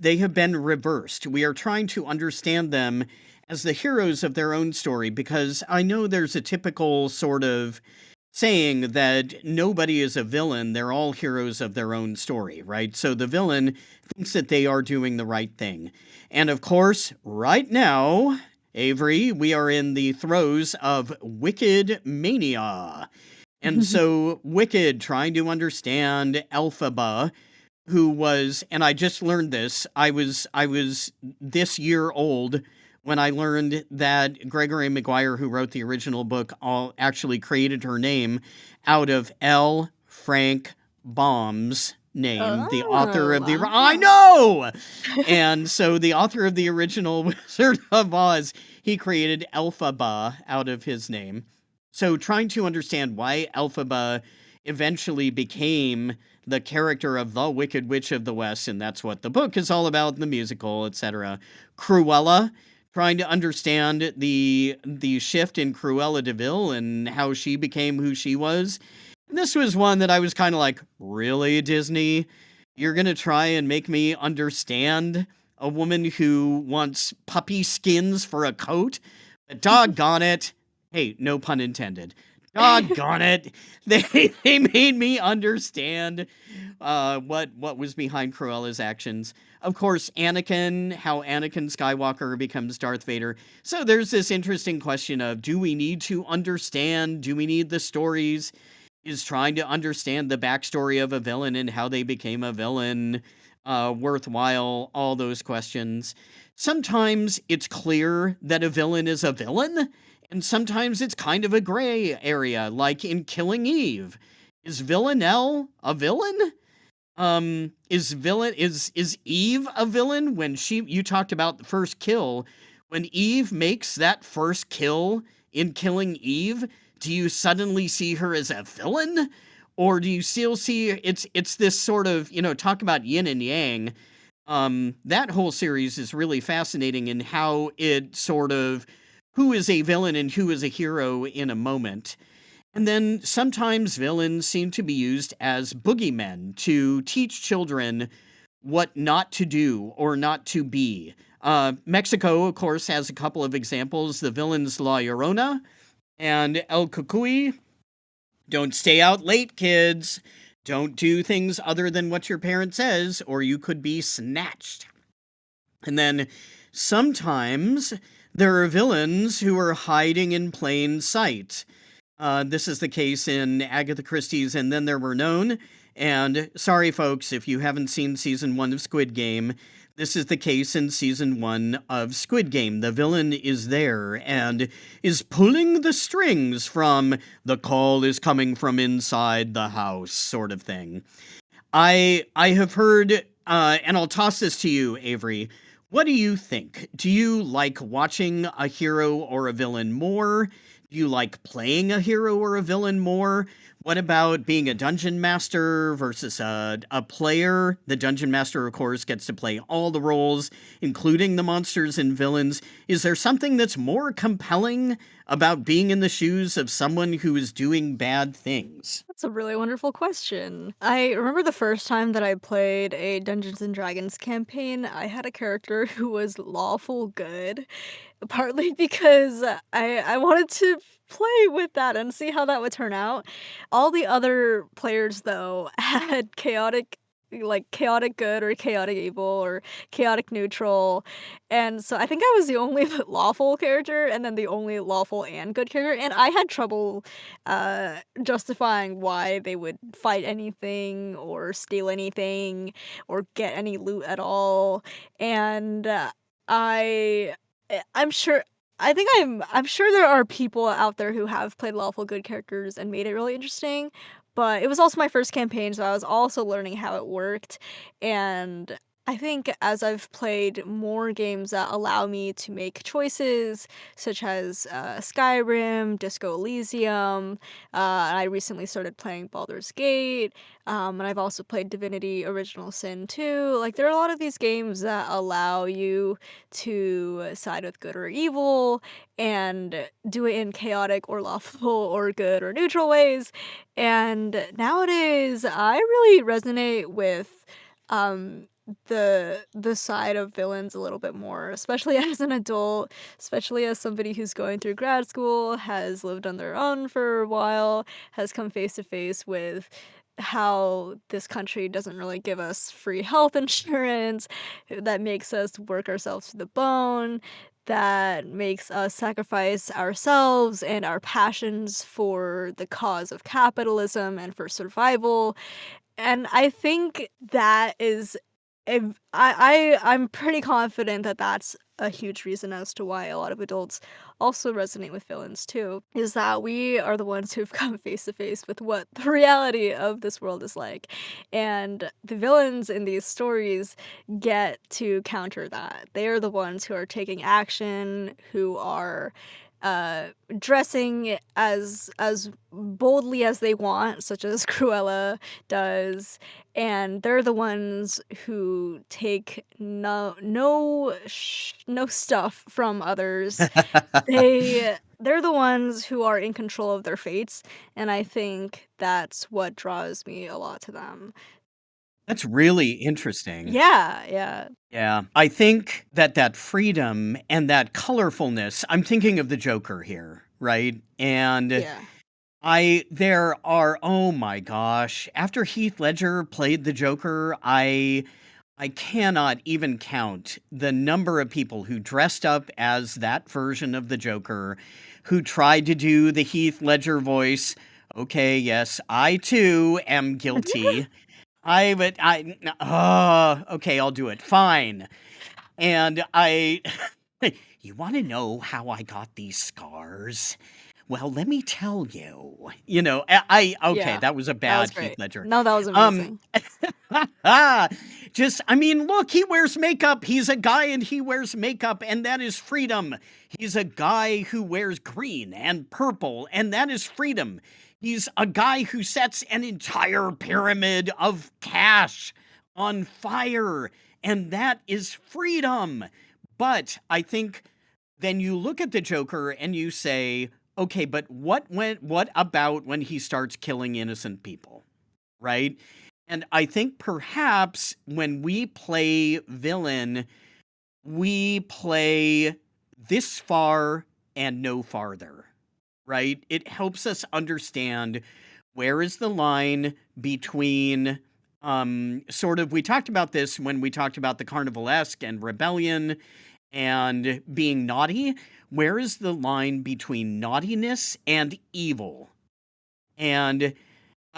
they have been reversed. We are trying to understand them as the heroes of their own story because I know there's a typical sort of saying that nobody is a villain, they're all heroes of their own story, right? So the villain thinks that they are doing the right thing. And of course, right now, Avery, we are in the throes of Wicked Mania. And so Wicked, trying to understand Elphaba, who was, and I just learned this. I was this year old when I learned that Gregory Maguire, who wrote the original book, actually created her name out of L. Frank Baum's name, the author Oh, of the I wow. know. And so the author of the original Wizard of Oz, he created Elphaba out of his name. So trying to understand why Elphaba eventually became the character of the Wicked Witch of the West, and that's what the book is all about, the musical, etc. Cruella, trying to understand the shift in Cruella de Vil and how she became who she was. And this was one that I was kind of like, really, Disney? You're going to try and make me understand a woman who wants puppy skins for a coat? But doggone it. Hey, no pun intended. Doggone it. They made me understand what was behind Cruella's actions. Of course, Anakin, how Anakin Skywalker becomes Darth Vader. So there's this interesting question of, do we need to understand? Do we need the stories? Is trying to understand the backstory of a villain and how they became a villain worthwhile? All those questions. Sometimes it's clear that a villain is a villain, and sometimes it's kind of a gray area, like in Killing Eve. Is Villanelle a villain? Is Eve a villain when you talked about the first kill? When Eve makes that first kill in Killing Eve, do you suddenly see her as a villain? Or do you still see it's this sort of, talk about yin and yang. That whole series is really fascinating in how it sort of who is a villain and who is a hero in a moment. And then sometimes villains seem to be used as boogeymen to teach children what not to do or not to be. Mexico, of course, has a couple of examples. The villains La Llorona and El Cucuy. Don't stay out late, kids. Don't do things other than what your parent says, or you could be snatched. And then sometimes there are villains who are hiding in plain sight. This is the case in Agatha Christie's And Then There Were Known. And sorry, folks, if you haven't seen season 1 of Squid Game, this is the case in season 1 of Squid Game. The villain is there and is pulling the strings from the call is coming from inside the house sort of thing. I have heard, and I'll toss this to you, Avery. What do you think? Do you like watching a hero or a villain more? Do you like playing a hero or a villain more? What about being a dungeon master versus a player? The dungeon master, of course, gets to play all the roles, including the monsters and villains. Is there something that's more compelling about being in the shoes of someone who is doing bad things? That's a really wonderful question. I remember the first time that I played a Dungeons and Dragons campaign, I had a character who was lawful good, partly because I wanted to play with that and see how that would turn out. All the other players though had chaotic like chaotic good or chaotic evil or chaotic neutral. And so I think I was the only lawful character and then the only lawful and good character. And I had trouble justifying why they would fight anything or steal anything or get any loot at all. And I I'm sure I'm sure there are people out there who have played lawful good characters and made it really interesting, but it was also my first campaign, so I was also learning how it worked, and I think as I've played more games that allow me to make choices, such as, Skyrim, Disco Elysium, I recently started playing Baldur's Gate, and I've also played Divinity: Original Sin 2, like, there are a lot of these games that allow you to side with good or evil, and do it in chaotic or lawful or good or neutral ways, and nowadays, I really resonate with, um, the side of villains a little bit more, especially as an adult, especially as somebody who's going through grad school, has lived on their own for a while, has come face to face with how this country doesn't really give us free health insurance, that makes us work ourselves to the bone, that makes us sacrifice ourselves and our passions for the cause of capitalism and for survival. And I think that is if I'm pretty confident that that's a huge reason as to why a lot of adults also resonate with villains too, is that we are the ones who've come face to face with what the reality of this world is like. And the villains in these stories get to counter that. They are the ones who are taking action, who are uh dressing as boldly as they want, such as Cruella does, and they're the ones who take no stuff from others. They're the ones who are in control of their fates, and I think that's what draws me a lot to them. That's really interesting. Yeah, yeah, Yeah. I think that that freedom and that colorfulness, I'm thinking of the Joker here, right? And yeah. there are, oh my gosh, after Heath Ledger played the Joker, I cannot even count the number of people who dressed up as that version of the Joker, who tried to do the Heath Ledger voice. Okay, yes, I too am guilty. Okay, I'll do it. Fine. And you want to know how I got these scars? Well, let me tell you. Okay, Yeah, that was a that was bad Heath great. Ledger. No, that was Um, amazing. I mean, look, he wears makeup. He's a guy and he wears makeup, and that is freedom. He's a guy who wears green and purple, and that is freedom. He's a guy who sets an entire pyramid of cash on fire, and that is freedom. But I think then you look at the Joker and you say, okay, but what about when he starts killing innocent people? Right? And I think perhaps when we play villain, we play this far and no farther, right? It helps us understand where is the line between sort of we talked about this when we talked about the carnivalesque and rebellion and being naughty. Where is the line between naughtiness and evil? And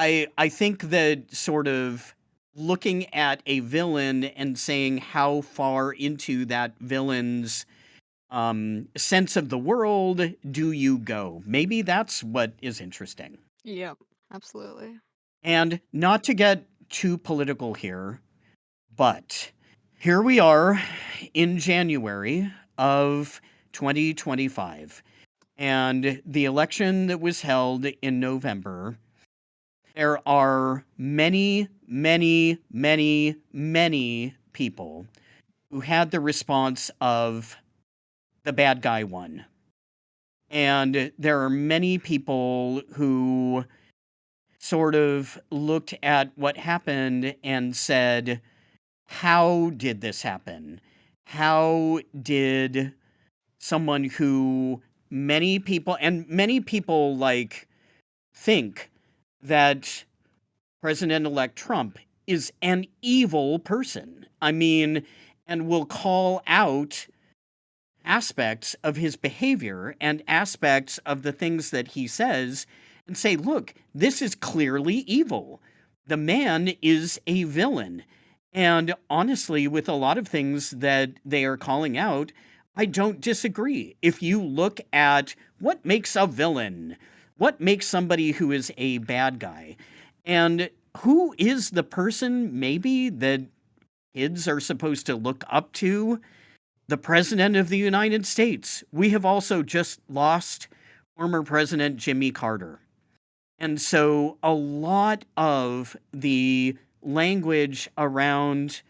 I think that sort of looking at a villain and saying how far into that villain's sense of the world do you go? Maybe that's what is interesting. Yep, absolutely. And not to get too political here, but here we are in January of 2025, and the election that was held in November. There are many, many, many, many people who had the response of the bad guy won. And there are many people who sort of looked at what happened and said, how did this happen? How did someone who many people like think that President elect Trump is an evil person. I mean, and will call out aspects of his behavior and aspects of the things that he says and say, look, this is clearly evil. The man is a villain. And honestly, with a lot of things that they are calling out, I don't disagree. If you look at what makes a villain, what makes somebody who is a bad guy, and who is the person maybe that kids are supposed to look up to, the President of the United States. We have also just lost former President Jimmy Carter. And so a lot of the language around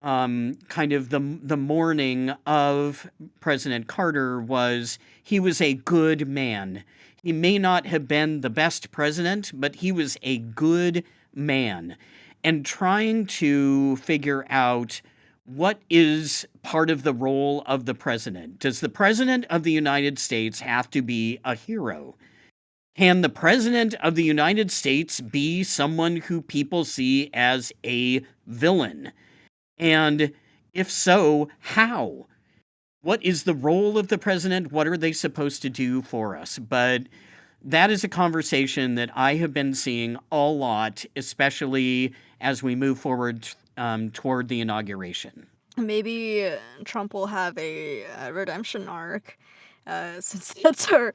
kind of the mourning of President Carter was he was a good man. He may not have been the best president, but he was a good man. And trying to figure out what is part of the role of the president. Does the President of the United States have to be a hero? Can the President of the United States be someone who people see as a villain? And if so, how? What is the role of the president? What are they supposed to do for us? But that is a conversation that I have been seeing a lot, especially as we move forward toward the inauguration. Maybe Trump will have a redemption arc, since that's our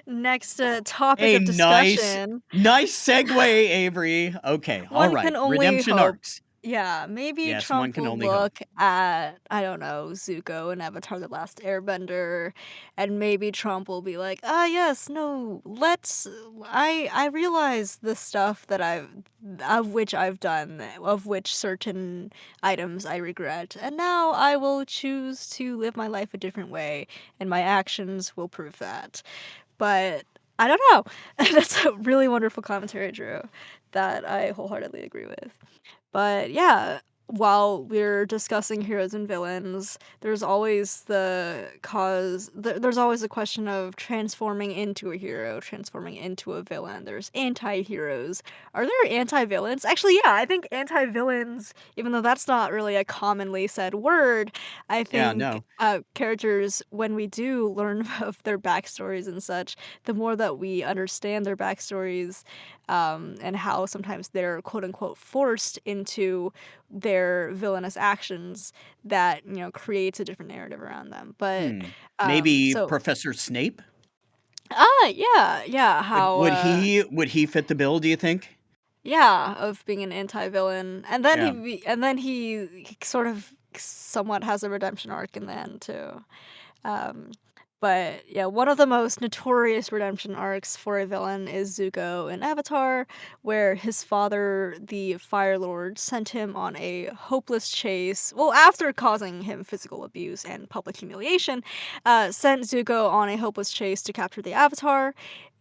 next topic Hey, of nice, discussion. nice segue, Avery. Okay, all One right. can only Redemption hope. arcs. Yeah, maybe Yes, one Trump can will only hope. look at, I don't know, Zuko and Avatar the Last Airbender, and maybe Trump will be like, "Ah, yes, no, let's I realize the stuff that of which I've done, of which certain items I regret, and now I will choose to live my life a different way, and my actions will prove that." But I don't know. That's a really wonderful commentary, Drew, that I wholeheartedly agree with. But yeah, while we're discussing heroes and villains, there's always a question of transforming into a hero, transforming into a villain. There's anti-heroes. Are there anti-villains? Actually, yeah, I think anti-villains, even though that's not really a commonly said word, I Yeah, think no. characters, when we do learn of their backstories and such, the more that we understand their backstories, and how sometimes they're quote unquote forced into their villainous actions, that creates a different narrative around them. But Hmm. Maybe so Professor Snape? yeah, Would how would he would he fit the bill, do you think? yeah, of being an anti-villain, and then Yeah. he sort of somewhat has a redemption arc in the end too. Um, but yeah, one of the most notorious redemption arcs for a villain is Zuko in Avatar, where his father, the Fire Lord, sent him on a hopeless chase. Well, after causing him physical abuse and public humiliation, sent Zuko on a hopeless chase to capture the Avatar,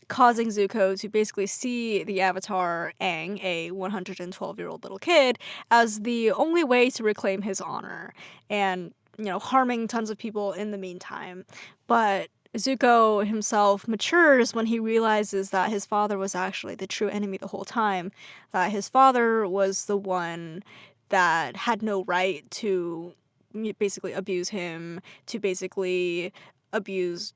causing Zuko to basically see the Avatar, Aang, a 112-year-old little kid, as the only way to reclaim his honor, and, harming tons of people in the meantime. But Zuko himself matures when he realizes that his father was actually the true enemy the whole time, that his father was the one that had no right to basically abuse him, to basically abuse,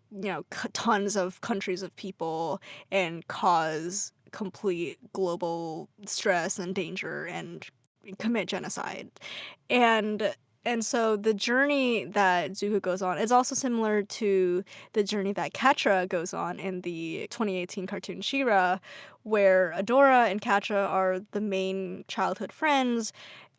tons of countries of people and cause complete global stress and danger and commit genocide. And and so the journey that Zuko goes on is also similar to the journey that Catra goes on in the 2018 cartoon She-Ra, where Adora and Catra are the main childhood friends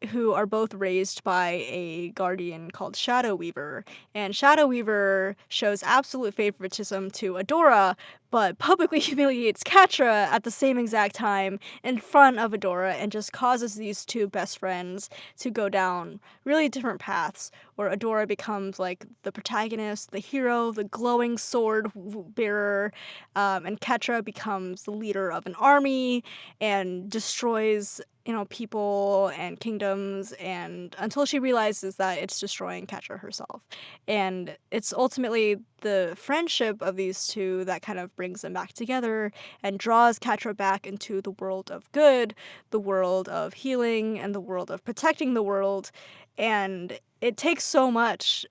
who are both raised by a guardian called Shadow Weaver. And Shadow Weaver shows absolute favoritism to Adora, but publicly humiliates Catra at the same exact time in front of Adora, and just causes these two best friends to go down really different paths, where Adora becomes like the protagonist, the hero, the glowing sword bearer, and Catra becomes the leader of an army and destroys people and kingdoms, and until she realizes that it's destroying Catra herself. And it's ultimately the friendship of these two that kind of brings them back together and draws Catra back into the world of good, the world of healing, and the world of protecting the world. And it takes so much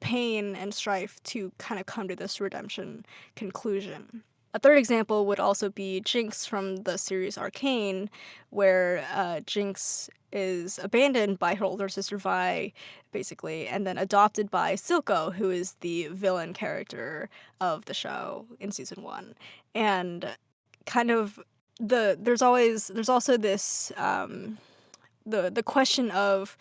pain and strife to kind of come to this redemption conclusion. A third example would also be Jinx from the series Arcane, where Jinx is abandoned by her older sister Vi, basically, and then adopted by Silco, who is the villain character of the show in season one. And kind of there's also this the question of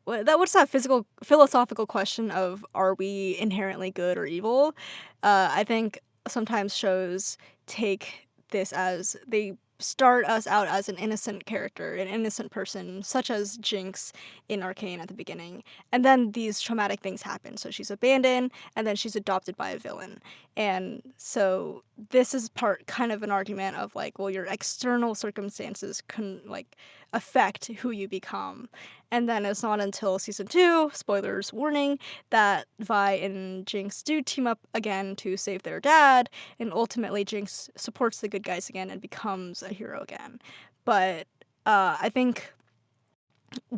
what's that physical philosophical question of, are we inherently good or evil? I think sometimes shows take this as they start us out as an innocent character, an innocent person, such as Jinx in Arcane at the beginning, and then these traumatic things happen. So she's abandoned, and then she's adopted by a villain, and so this is part kind of an argument of like, well, your external circumstances can like affect who you become. And then it's not until season two, spoilers warning, that Vi and Jinx do team up again to save their dad, and ultimately Jinx supports the good guys again and becomes a hero again. But I think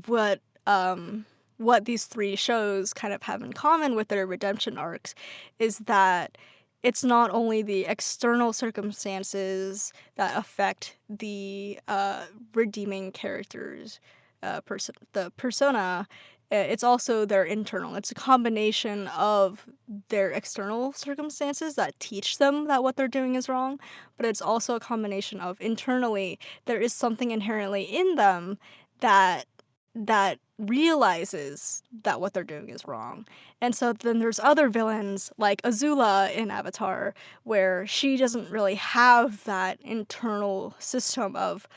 what what these three shows kind of have in common with their redemption arcs is that it's not only the external circumstances that affect the redeeming characters, the persona. It's also their internal. It's a combination of their external circumstances that teach them that what they're doing is wrong, but it's also a combination of internally there is something inherently in them that realizes that what they're doing is wrong. And so then there's other villains like Azula in Avatar, where she doesn't really have that internal system of,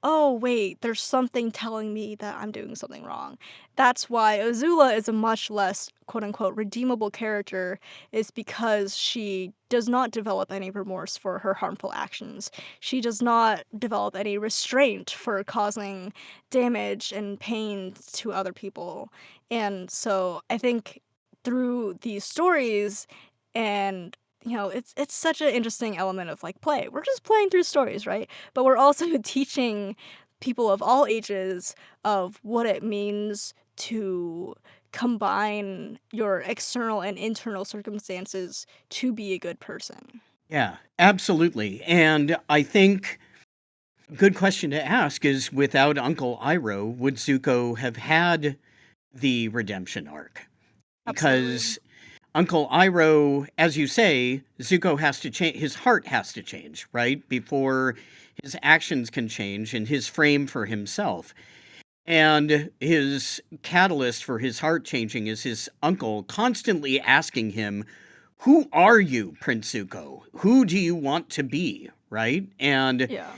oh, wait, there's something telling me that I'm doing something wrong. That's why Azula is a much less quote unquote redeemable character, is because she does not develop any remorse for her harmful actions. She does not develop any restraint for causing damage and pain to other people. And so I think through these stories, and it's such an interesting element of like play. We're just playing through stories, right? But we're also teaching people of all ages of what it means to combine your external and internal circumstances to be a good person. Yeah, absolutely. And I think a good question to ask is, without Uncle Iroh, would Zuko have had the redemption arc? Absolutely. Because Uncle Iroh, as you say, Zuko has to change, his heart has to change, right? Before his actions can change and his frame for himself. And his catalyst for his heart changing is his uncle constantly asking him, "Who are you, Prince Zuko? Who do you want to be?" Right? And Yeah.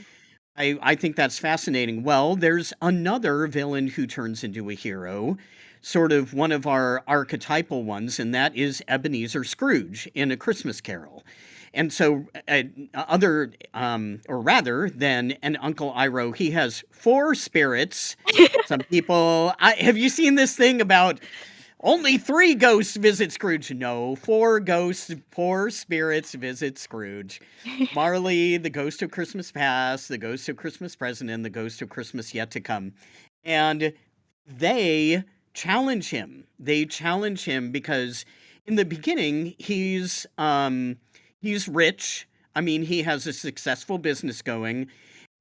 I think that's fascinating. Well, there's another villain who turns into a hero, sort of one of our archetypal ones, and that is Ebenezer Scrooge in A Christmas Carol. And so, or rather than an Uncle Iroh, he has four spirits. Some people, have you seen this thing about only three ghosts visit Scrooge? No, four ghosts, four spirits visit Scrooge. Marley, the ghost of Christmas past, the ghost of Christmas present, and the ghost of Christmas yet to come. And they challenge him. They challenge him because in the beginning he's rich. I mean, he has a successful business going,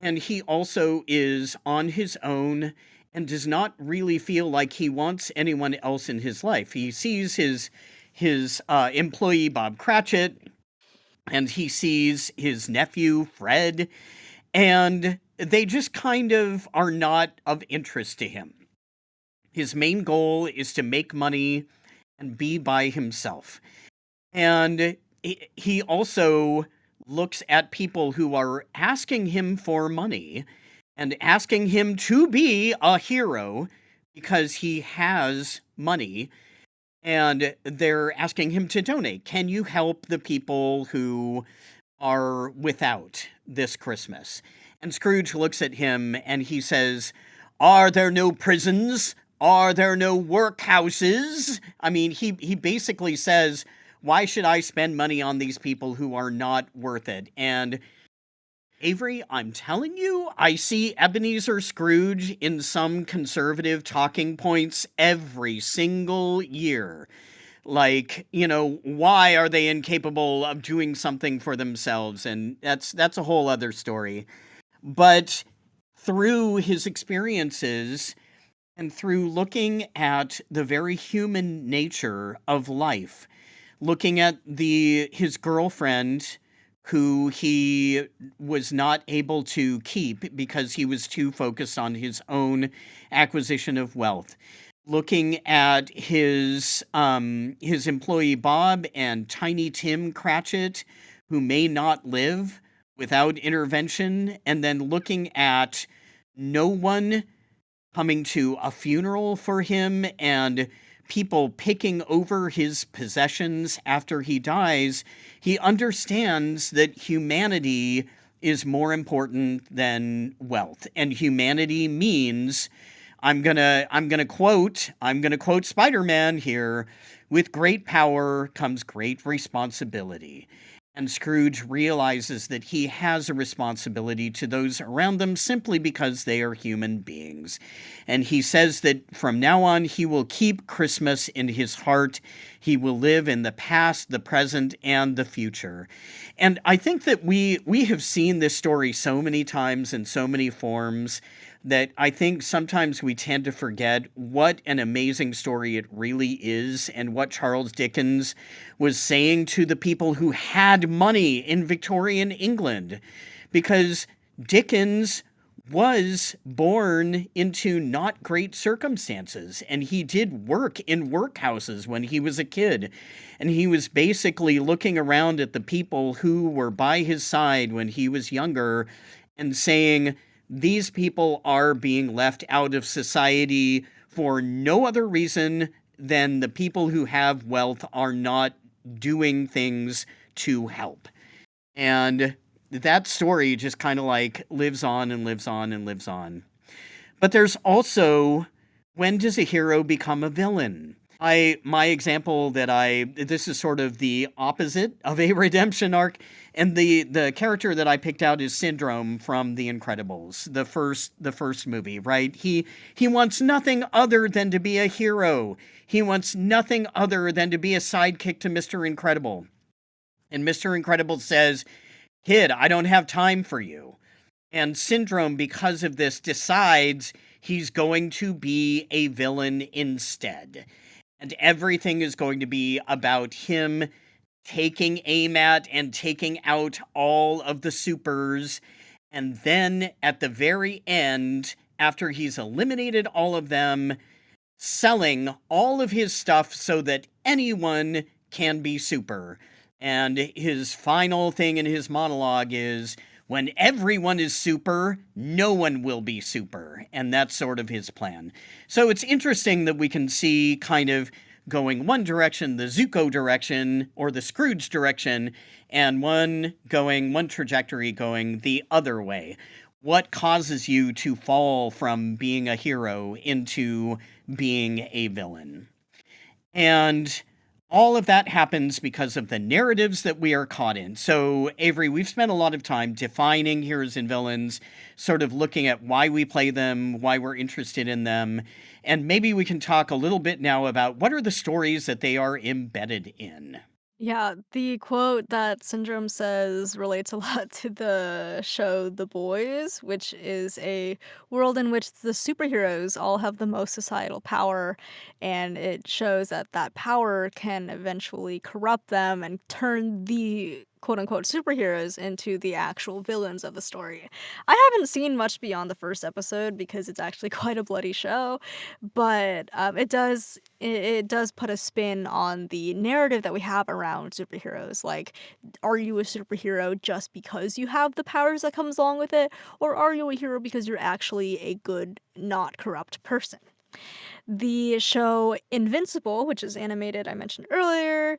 and he also is on his own and does not really feel like he wants anyone else in his life. He sees his employee Bob Cratchit, and he sees his nephew Fred, and they just kind of are not of interest to him. His main goal is to make money and be by himself. And he also looks at people who are asking him for money and asking him to be a hero because he has money, and they're asking him to donate. Can you help the people who are without this Christmas? And Scrooge looks at him and he says, "Are there no prisons? Are there no workhouses?" I mean, he basically says, "Why should I spend money on these people who are not worth it?" And Avery, I'm telling you, I see Ebenezer Scrooge in some conservative talking points every single year. Like, why are they incapable of doing something for themselves? And that's a whole other story. But through his experiences and through looking at the very human nature of life, looking at the his girlfriend who he was not able to keep because he was too focused on his own acquisition of wealth, looking at his employee Bob and Tiny Tim Cratchit, who may not live without intervention, and then looking at no one coming to a funeral for him and people picking over his possessions after he dies, he understands that humanity is more important than wealth. And humanity means, I'm gonna quote Spider-Man here, with great power comes great responsibility. And Scrooge realizes that he has a responsibility to those around them simply because they are human beings. And he says that from now on, he will keep Christmas in his heart. He will live in the past, the present, and the future. And I think that we have seen this story so many times in so many forms that I think sometimes we tend to forget what an amazing story it really is and what Charles Dickens was saying to the people who had money in Victorian England. Because Dickens was born into not great circumstances, and he did work in workhouses when he was a kid. And he was basically looking around at the people who were by his side when he was younger and saying, these people are being left out of society for no other reason than the people who have wealth are not doing things to help. And that story just kind of like lives on and lives on and lives on. But there's also, when does a hero become a villain? My example this is sort of the opposite of a redemption arc, and the character that I picked out is Syndrome from The Incredibles, the first movie, right? He wants nothing other than to be a hero. He wants nothing other than to be a sidekick to Mr. Incredible. And Mr. Incredible says, "Kid, I don't have time for you." And Syndrome, because of this, decides he's going to be a villain instead. And everything is going to be about him taking aim at and taking out all of the supers. And then at the very end, after he's eliminated all of them, selling all of his stuff so that anyone can be super. And his final thing in his monologue is, when everyone is super, no one will be super. And that's sort of his plan. So it's interesting that we can see kind of going one direction, the Zuko direction, or the Scrooge direction, and one trajectory going the other way. What causes you to fall from being a hero into being a villain? And all of that happens because of the narratives that we are caught in. So, Avery, we've spent a lot of time defining heroes and villains, sort of looking at why we play them, why we're interested in them, and maybe we can talk a little bit now about what are the stories that they are embedded in. Yeah, the quote that Syndrome says relates a lot to the show The Boys, which is a world in which the superheroes all have the most societal power, and it shows that that power can eventually corrupt them and turn the quote unquote superheroes into the actual villains of the story. I haven't seen much beyond the first episode because it's actually quite a bloody show, but it does put a spin on the narrative that we have around superheroes. Like, are you a superhero just because you have the powers that comes along with it, or are you a hero because you're actually a good, not corrupt person? The show Invincible, which is animated, I mentioned earlier,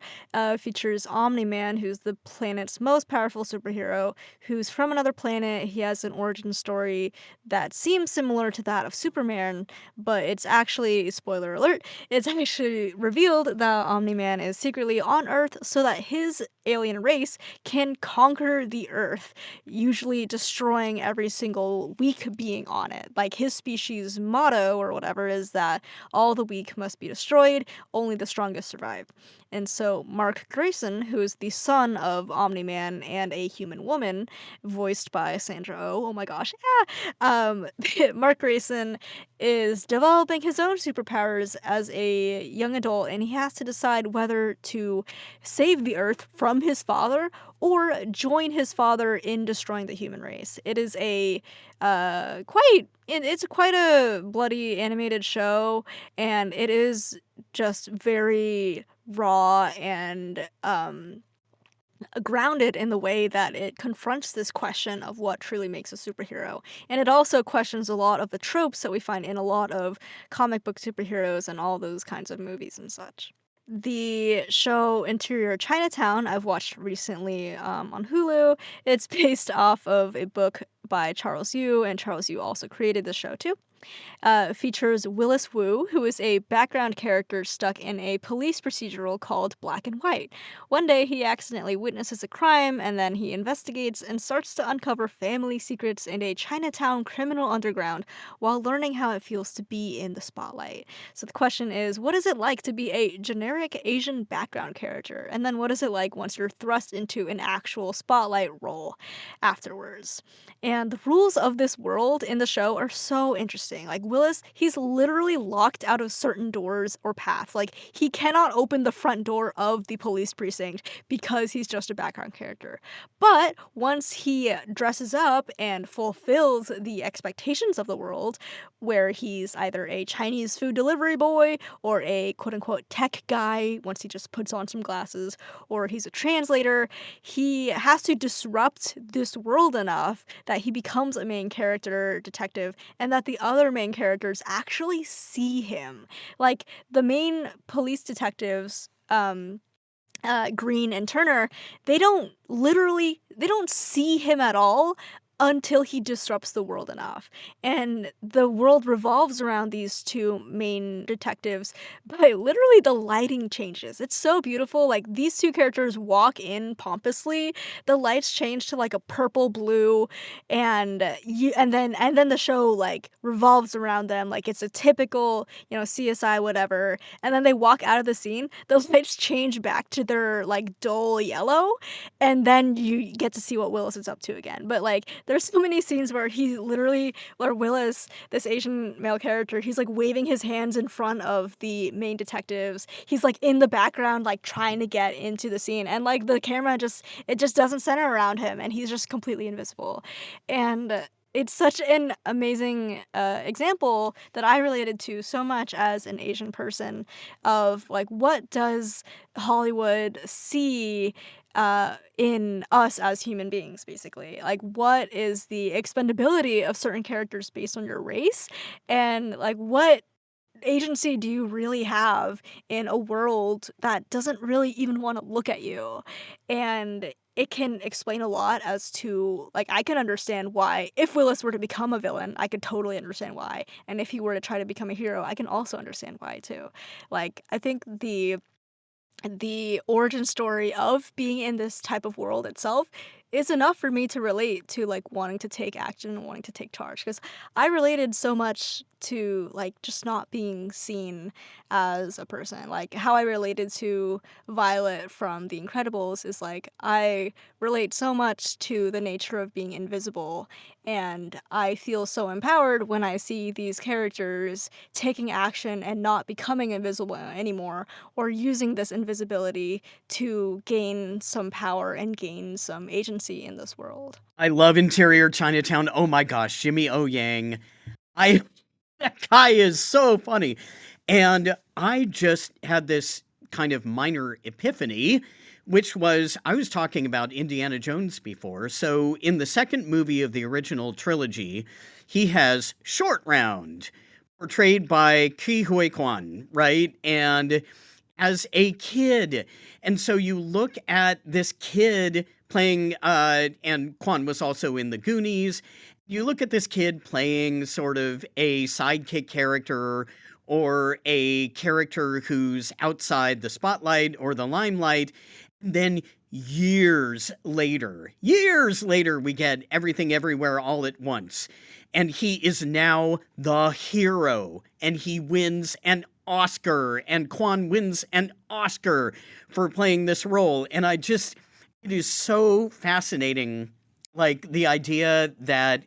features Omni-Man, who's the planet's most powerful superhero, who's from another planet. He has an origin story that seems similar to that of Superman, but it's actually, spoiler alert, it's actually revealed that Omni-Man is secretly on Earth so that his alien race can conquer the Earth, usually destroying every single weak being on it. Like his species' motto or whatever is that all the weak must be destroyed, only the strongest survive. And so Mark Grayson, who is the son of Omni-Man and a human woman, voiced by Sandra Oh, oh my gosh, Mark Grayson is developing his own superpowers as a young adult, and he has to decide whether to save the Earth from his father or join his father in destroying the human race. It is a it's quite a bloody animated show, and it is just very raw and grounded in the way that it confronts this question of what truly makes a superhero. And it also questions a lot of the tropes that we find in a lot of comic book superheroes and all those kinds of movies and such. The show Interior Chinatown, I've watched recently on Hulu. It's based off of a book by Charles Yu, and Charles Yu also created the show too. Features Willis Wu, who is a background character stuck in a police procedural called Black and White. One day, he accidentally witnesses a crime, and then he investigates and starts to uncover family secrets in a Chinatown criminal underground while learning how it feels to be in the spotlight. So the question is, what is it like to be a generic Asian background character? And then what is it like once you're thrust into an actual spotlight role afterwards? And the rules of this world in the show are so interesting. Like Willis, he's literally locked out of certain doors or paths. Like he cannot open the front door of the police precinct because he's just a background character. But once he dresses up and fulfills the expectations of the world, where he's either a Chinese food delivery boy or a quote unquote tech guy, once he just puts on some glasses, or he's a translator, he has to disrupt this world enough that he becomes a main character detective and that the other main characters actually see him. Like the main police detectives, Green and Turner, they don't see him at all until he disrupts the world enough. And the world revolves around these two main detectives, but literally the lighting changes. It's so beautiful. Like these two characters walk in pompously, the lights change to like a purple blue, and then the show like revolves around them like it's a typical, CSI whatever, and then they walk out of the scene, those lights change back to their like dull yellow, and then you get to see what Willis is up to again. But like there's so many scenes where where Willis, this Asian male character, he's like waving his hands in front of the main detectives. He's like in the background like trying to get into the scene, and like the camera just doesn't center around him, and he's just completely invisible. And it's such an amazing example that I related to so much as an Asian person of like what does Hollywood see in us as human beings, basically. Like, what is the expendability of certain characters based on your race? And like, what agency do you really have in a world that doesn't really even want to look at you? And it can explain a lot as to like I can understand why if Willis were to become a villain, I could totally understand why. And if he were to try to become a hero, I can also understand why too. Like I think the origin story of being in this type of world itself is enough for me to relate to like wanting to take action and wanting to take charge because I related so much to like just not being seen as a person. Like how I related to Violet from The Incredibles is like I relate so much to the nature of being invisible, and I feel so empowered when I see these characters taking action and not becoming invisible anymore, or using this invisibility to gain some power and gain some agency in this world. I love Interior Chinatown. Oh my gosh, Jimmy O Yang. I That guy is so funny. And I just had this kind of minor epiphany, which was I was talking about Indiana Jones before. So in the second movie of the original trilogy, he has Short Round, portrayed by Ke Huy Quan, right? And as a kid. And so you look at this kid playing, and Quan was also in the Goonies. You look at this kid playing sort of a sidekick character or a character who's outside the spotlight or the limelight. Then years later, we get Everything Everywhere All at Once. And he is now the hero, and he wins an Oscar, and Quan wins an Oscar for playing this role. And it is so fascinating. Like the idea that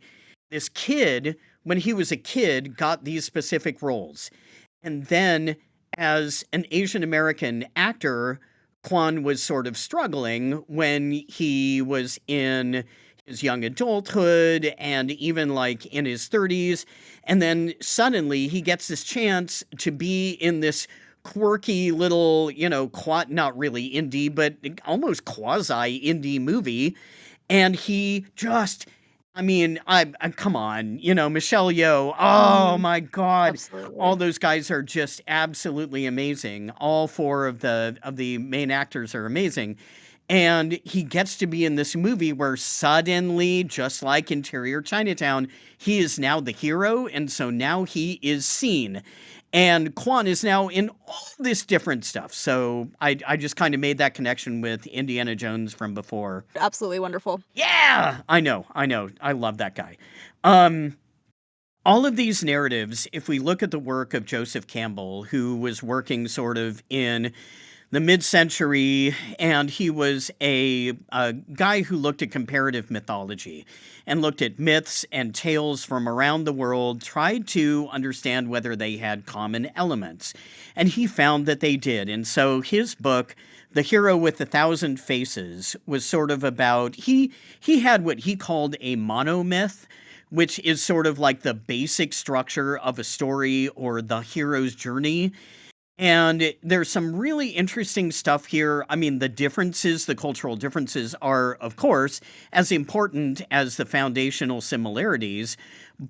this kid, when he was a kid, got these specific roles. And then as an Asian American actor, Quan was sort of struggling when he was in his young adulthood and even like in his 30s. And then suddenly he gets this chance to be in this quirky little, not really indie, but almost quasi indie movie. And he just, I come on, Michelle Yeoh. Oh Mhm. my God, all Absolutely. those guys are just absolutely amazing. All four of the main actors are amazing, and he gets to be in this movie where suddenly, just like Interior Chinatown, he is now the hero, and so now he is seen. And Quan is now in all this different stuff. So I just kind of made that connection with Indiana Jones from before. Absolutely wonderful. Yeah, I know. I love that guy. Um, all of these narratives, if we look at the work of Joseph Campbell, who was working sort of in the mid-century, and he was a guy who looked at comparative mythology and looked at myths and tales from around the world, tried to understand whether they had common elements. And he found that they did. And so his book, The Hero with a Thousand Faces, was sort of about he had what he called a monomyth, which is sort of like the basic structure of a story or the hero's journey. And there's some really interesting stuff here. I mean, the cultural differences are, of course, as important as the foundational similarities.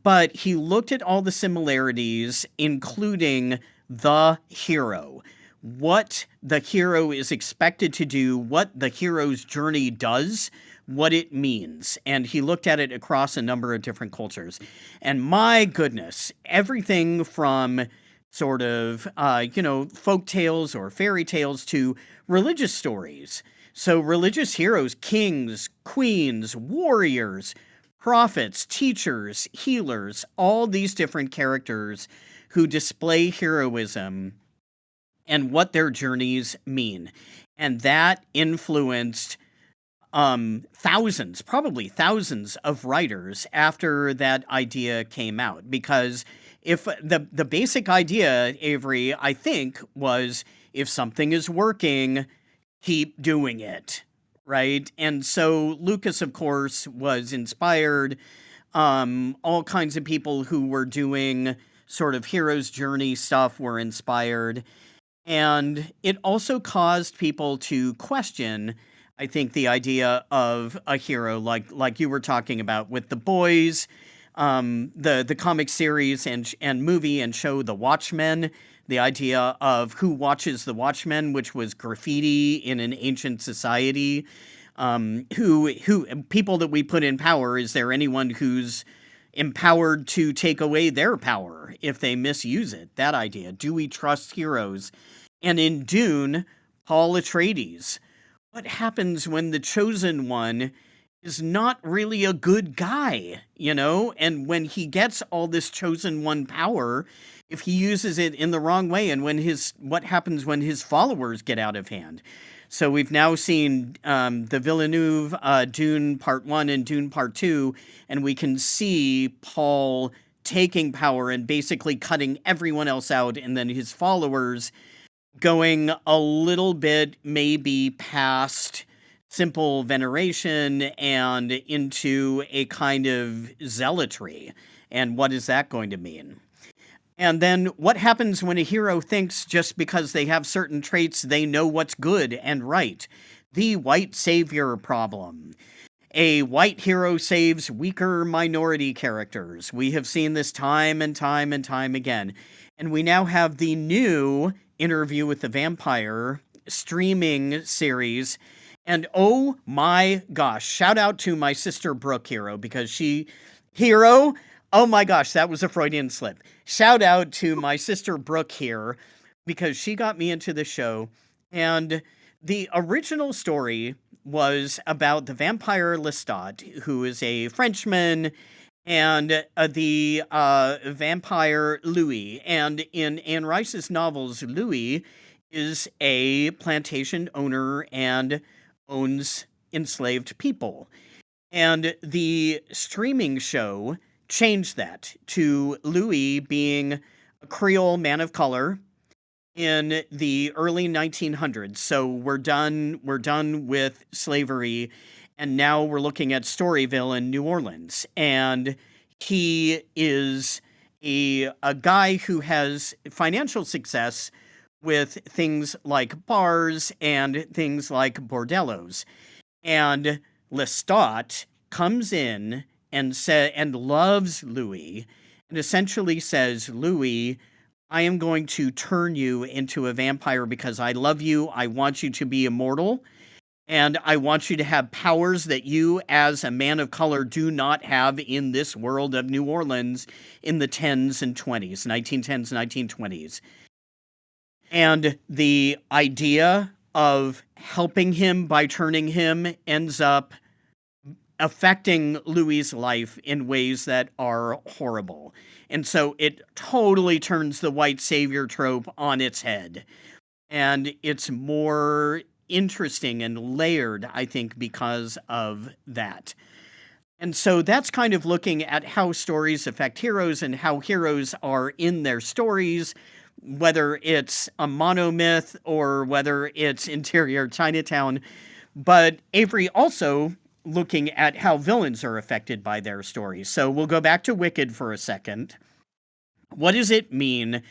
But he looked at all the similarities, including the hero, what the hero is expected to do, what the hero's journey does, what it means. And he looked at it across a number of different cultures. And my goodness, everything from sort of, folk tales or fairy tales to religious stories. So, religious heroes, kings, queens, warriors, prophets, teachers, healers, all these different characters who display heroism and what their journeys mean. And that influenced thousands, probably thousands of writers after that idea came out. Because if the basic idea, Avery, I think, was if something is working, keep doing it, right? And so Lucas, of course, was inspired. All kinds of people who were doing sort of hero's journey stuff were inspired. And it also caused people to question, I think, the idea of a hero, like you were talking about with the boys, the comic series and movie and show The Watchmen. The idea of who watches the Watchmen, which was graffiti in an ancient society. Who people that we put in power? Is there anyone who's empowered to take away their power if they misuse it? That idea. Do we trust heroes? And in Dune, Paul Atreides. What happens when the chosen one is not really a good guy, And when he gets all this chosen one power, if he uses it in the wrong way, and what happens when his followers get out of hand? So we've now seen the Villeneuve Dune Part 1 and Dune Part 2, and we can see Paul taking power and basically cutting everyone else out, and then his followers going a little bit maybe past simple veneration and into a kind of zealotry. And what is that going to mean? And then what happens when a hero thinks just because they have certain traits they know what's good and right? The white savior problem. A white hero saves weaker minority characters. We have seen this time and time and time again. And we now have the new Interview with the Vampire streaming series. And oh my gosh, shout out to my sister Brooke Hero because Hero? Oh my gosh, that was a Freudian slip. Shout out to my sister Brooke here because she got me into the show. And the original story was about the vampire Lestat, who is a Frenchman, and the vampire Louis. And in Anne Rice's novels, Louis is a plantation owner and owns enslaved people. And the streaming show changed that to Louis being a Creole man of color in the early 1900s. So we're done with slavery, and now we're looking at Storyville in New Orleans. And he is a guy who has financial success with things like bars and things like bordellos. And Lestat comes in and loves Louis and essentially says, Louis, I am going to turn you into a vampire because I love you. I want you to be immortal. And I want you to have powers that you, as a man of color, do not have in this world of New Orleans in the 10s and 20s, 1910s, 1920s. And the idea of helping him by turning him ends up affecting Louis's life in ways that are horrible. And so it totally turns the white savior trope on its head. And it's more interesting and layered, I think, because of that. And so that's kind of looking at how stories affect heroes and how heroes are in their stories, whether it's a monomyth or whether it's interior Chinatown. But Avery also looking at how villains are affected by their stories. So we'll go back to Wicked for a second. What does it mean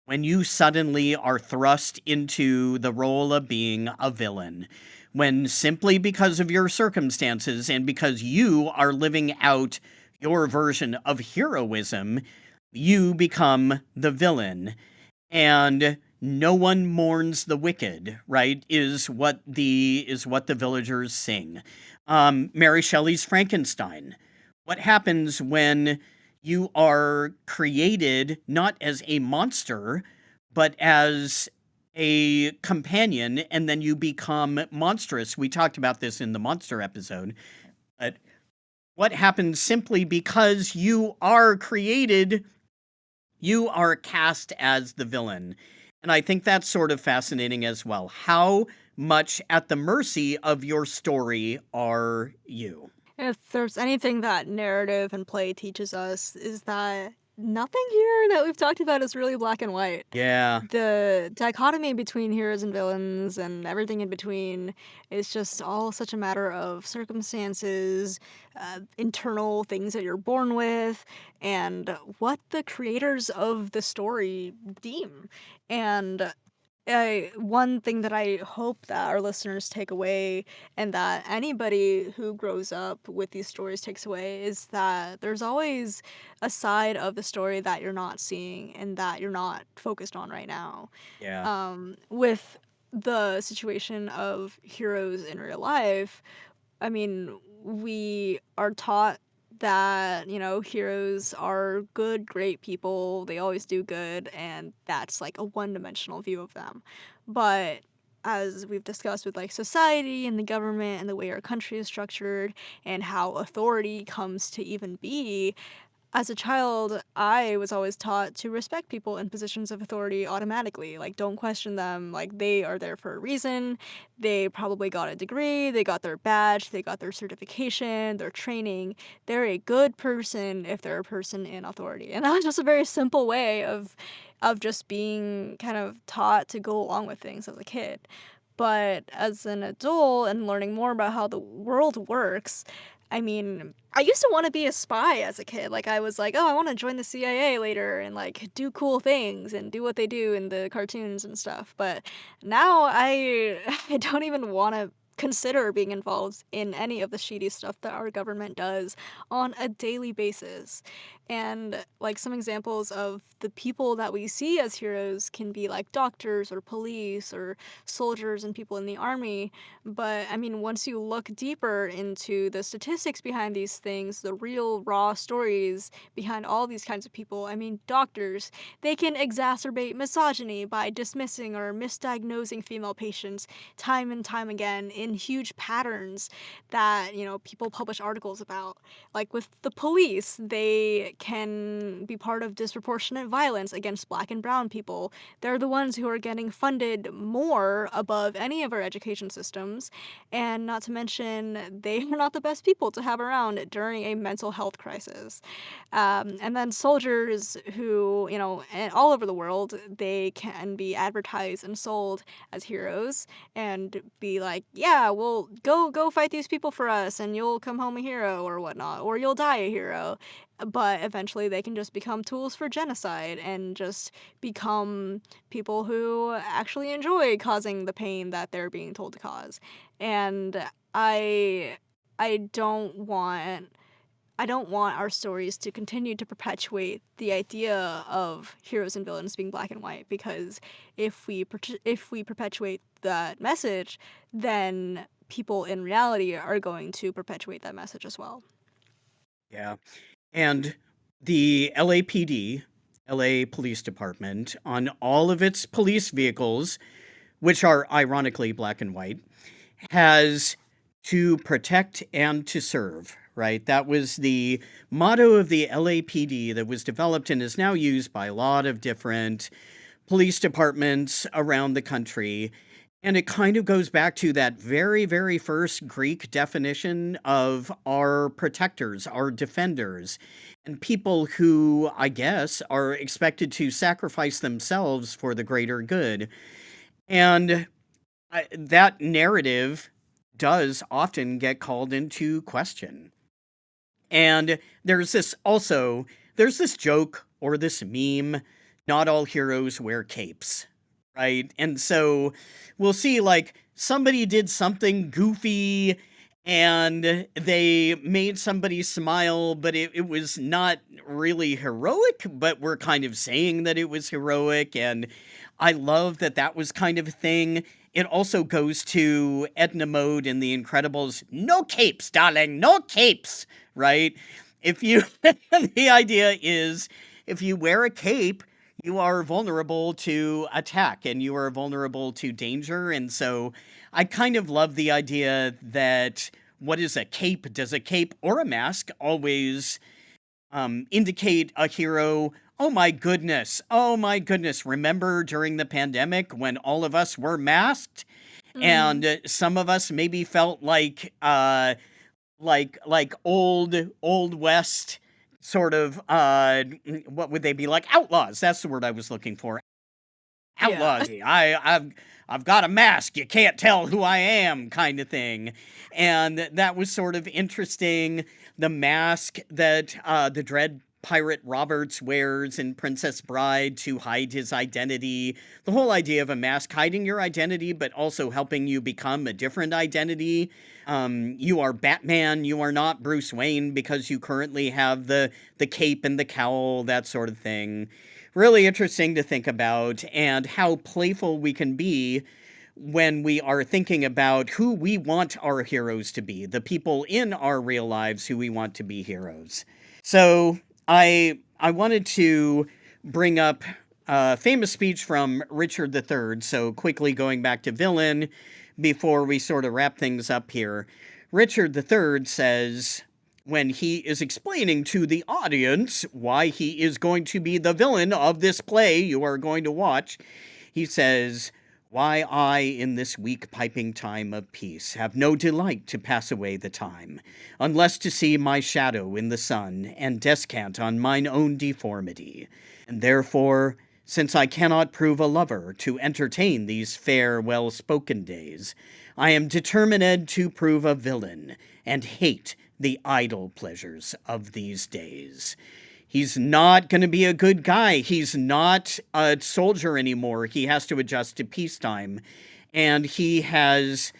when you suddenly are thrust into the role of being a villain? When simply because of your circumstances and because you are living out your version of heroism, you become the villain. And no one mourns the wicked, right? Is what the villagers sing. Mary Shelley's Frankenstein. What happens when you are created not as a monster, but as a companion, and then you become monstrous? We talked about this in the monster episode. But what happens simply because you are created, you are cast as the villain. And I think that's sort of fascinating as well. How much at the mercy of your story are you? If there's anything that narrative and play teaches us, is that nothing here that we've talked about is really black and white. Yeah, The dichotomy between heroes and villains and everything in between is just all such a matter of circumstances, internal things that you're born with, and what the creators of the story deem. And one thing that I hope that our listeners take away and that anybody who grows up with these stories takes away is that there's always a side of the story that you're not seeing and that you're not focused on right now. yeah, With the situation of heroes in real life, I mean, we are taught that, heroes are good, great people. They always do good, and that's like a one-dimensional view of them. But as we've discussed with like society and the government and the way our country is structured and how authority comes to even be, as a child, I was always taught to respect people in positions of authority automatically. Like, don't question them. Like, they are there for a reason. They probably got a degree, they got their badge, they got their certification, their training. They're a good person if they're a person in authority. And that was just a very simple way of just being kind of taught to go along with things as a kid. But as an adult and learning more about how the world works, I mean, I used to wanna be a spy as a kid, like, I was like, "Oh, I wanna join the CIA later and, like, do cool things and do what they do in the cartoons and stuff," but now I I don't even wanna consider being involved in any of the shady stuff that our government does on a daily basis. And like some examples of the people that we see as heroes can be like doctors or police or soldiers and people in the army. But I mean, once you look deeper into the statistics behind these things, the real raw stories behind all these kinds of people, I mean, doctors, they can exacerbate misogyny by dismissing or misdiagnosing female patients time and time again in huge patterns that, people publish articles about. Like with the police, they can be part of disproportionate violence against black and brown people. They're the ones who are getting funded more above any of our education systems. And not to mention, they are not the best people to have around during a mental health crisis. And then soldiers who, all over the world, they can be advertised and sold as heroes and be like, yeah, well, go fight these people for us and you'll come home a hero or whatnot, or you'll die a hero. But eventually they can just become tools for genocide and just become people who actually enjoy causing the pain that they're being told to cause. And I don't want I don't want our stories to continue to perpetuate the idea of heroes and villains being black and white, because if we perpetuate that message, then people in reality are going to perpetuate that message as well. Yeah. And the LAPD, LA Police Department, on all of its police vehicles, which are ironically black and white, has to protect and to serve, right? That was the motto of the LAPD that was developed and is now used by a lot of different police departments around the country. And it kind of goes back to that very, very first Greek definition of our protectors, our defenders, and people who, I guess, are expected to sacrifice themselves for the greater good. And that narrative does often get called into question. And there's this joke or this meme, not all heroes wear capes, right? And so we'll see like somebody did something goofy and they made somebody smile, but it was not really heroic, but we're kind of saying that it was heroic. And I love that that was kind of a thing. It also goes to Edna Mode in The Incredibles. No capes, darling, no capes, right? If you, the idea is if you wear a cape, you are vulnerable to attack and you are vulnerable to danger. And so I kind of love the idea that what is a cape? Does a cape or a mask always indicate a hero? Oh my goodness. Oh my goodness. Remember during the pandemic when all of us were masked Mm-hmm. and some of us maybe felt like old west sort of what would they be like, outlaws? That's the word I was looking for. Yeah. Outlaws. I've got a mask, you can't tell who I am, kind of thing. And that was sort of interesting. The mask that the Dread Pirate Roberts wears in Princess Bride to hide his identity. The whole idea of a mask hiding your identity, but also helping you become a different identity. You are Batman, you are not Bruce Wayne because you currently have the cape and the cowl, that sort of thing. Really interesting to think about, and how playful we can be when we are thinking about who we want our heroes to be, the people in our real lives who we want to be heroes. So I wanted to bring up a famous speech from Richard III. So quickly going back to villain before we sort of wrap things up here. Richard III says, when he is explaining to the audience why he is going to be the villain of this play you are going to watch, he says, "Why I in this weak piping time of peace have no delight to pass away the time, unless to see my shadow in the sun, and descant on mine own deformity. And therefore, since I cannot prove a lover to entertain these fair well-spoken days, I am determined to prove a villain, and hate the idle pleasures of these days." He's not going to be a good guy. He's not a soldier anymore. He has to adjust to peacetime. And he has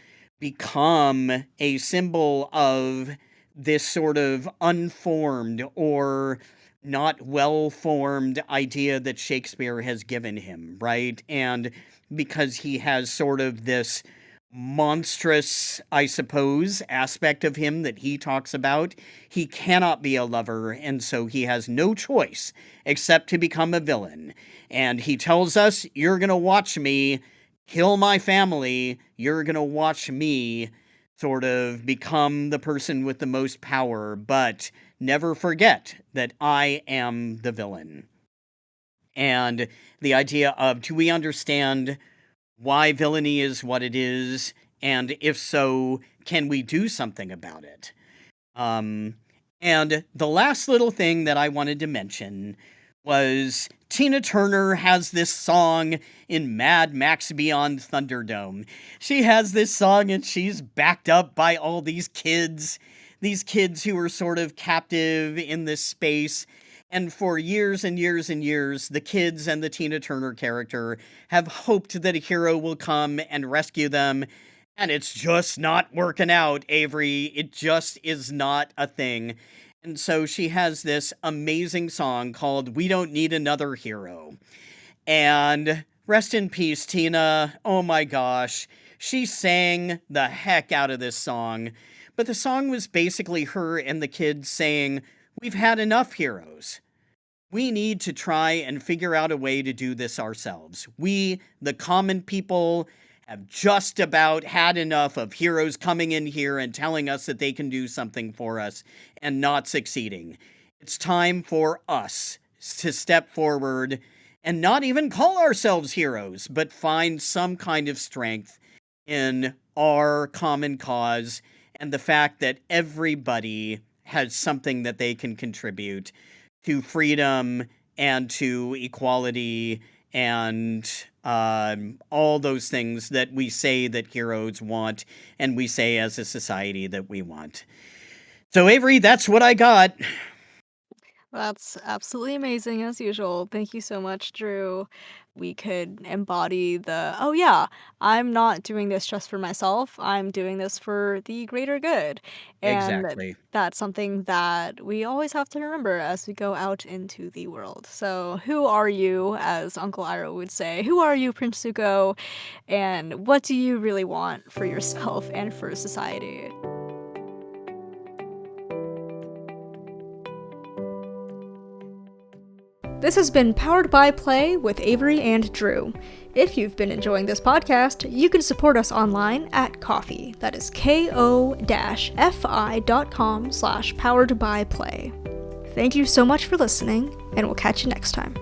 become a symbol of this sort of unformed or not well-formed idea that Shakespeare has given him, right? And because he has sort of this monstrous, I suppose, aspect of him that he talks about, he cannot be a lover, and so he has no choice except to become a villain. And he tells us, you're gonna watch me kill my family, you're gonna watch me sort of become the person with the most power, but never forget that I am the villain. And the idea of, do we understand why villainy is what it is? And if so, can we do something about it? Um, and the last little thing that I wanted to mention was Tina Turner has this song in Mad Max Beyond Thunderdome. She has this song and she's backed up by all these kids who are sort of captive in this space. And for years and years and years, the kids and the Tina Turner character have hoped that a hero will come and rescue them. And it's just not working out, Avery. It just is not a thing. And so she has this amazing song called We Don't Need Another Hero. And rest in peace, Tina. Oh my gosh. She sang the heck out of this song. But the song was basically her and the kids saying, we've had enough heroes. We need to try and figure out a way to do this ourselves. We, the common people, have just about had enough of heroes coming in here and telling us that they can do something for us and not succeeding. It's time for us to step forward and not even call ourselves heroes, but find some kind of strength in our common cause and the fact that everybody has something that they can contribute to freedom and to equality and all those things that we say that heroes want and we say as a society that we want. So, Avery, that's what I got. That's absolutely amazing as usual. Thank you so much, Drew. We could embody the, oh yeah, I'm not doing this just for myself. I'm doing this for the greater good. And Exactly. that's something that we always have to remember as we go out into the world. So, who are you, as Uncle Ira would say? Who are you, Prince Zuko? And what do you really want for yourself and for society? This has been Powered by Play with Avery and Drew. If you've been enjoying this podcast, you can support us online at Ko-fi. That is ko-fi.com/poweredbyplay. Thank you so much for listening, and we'll catch you next time.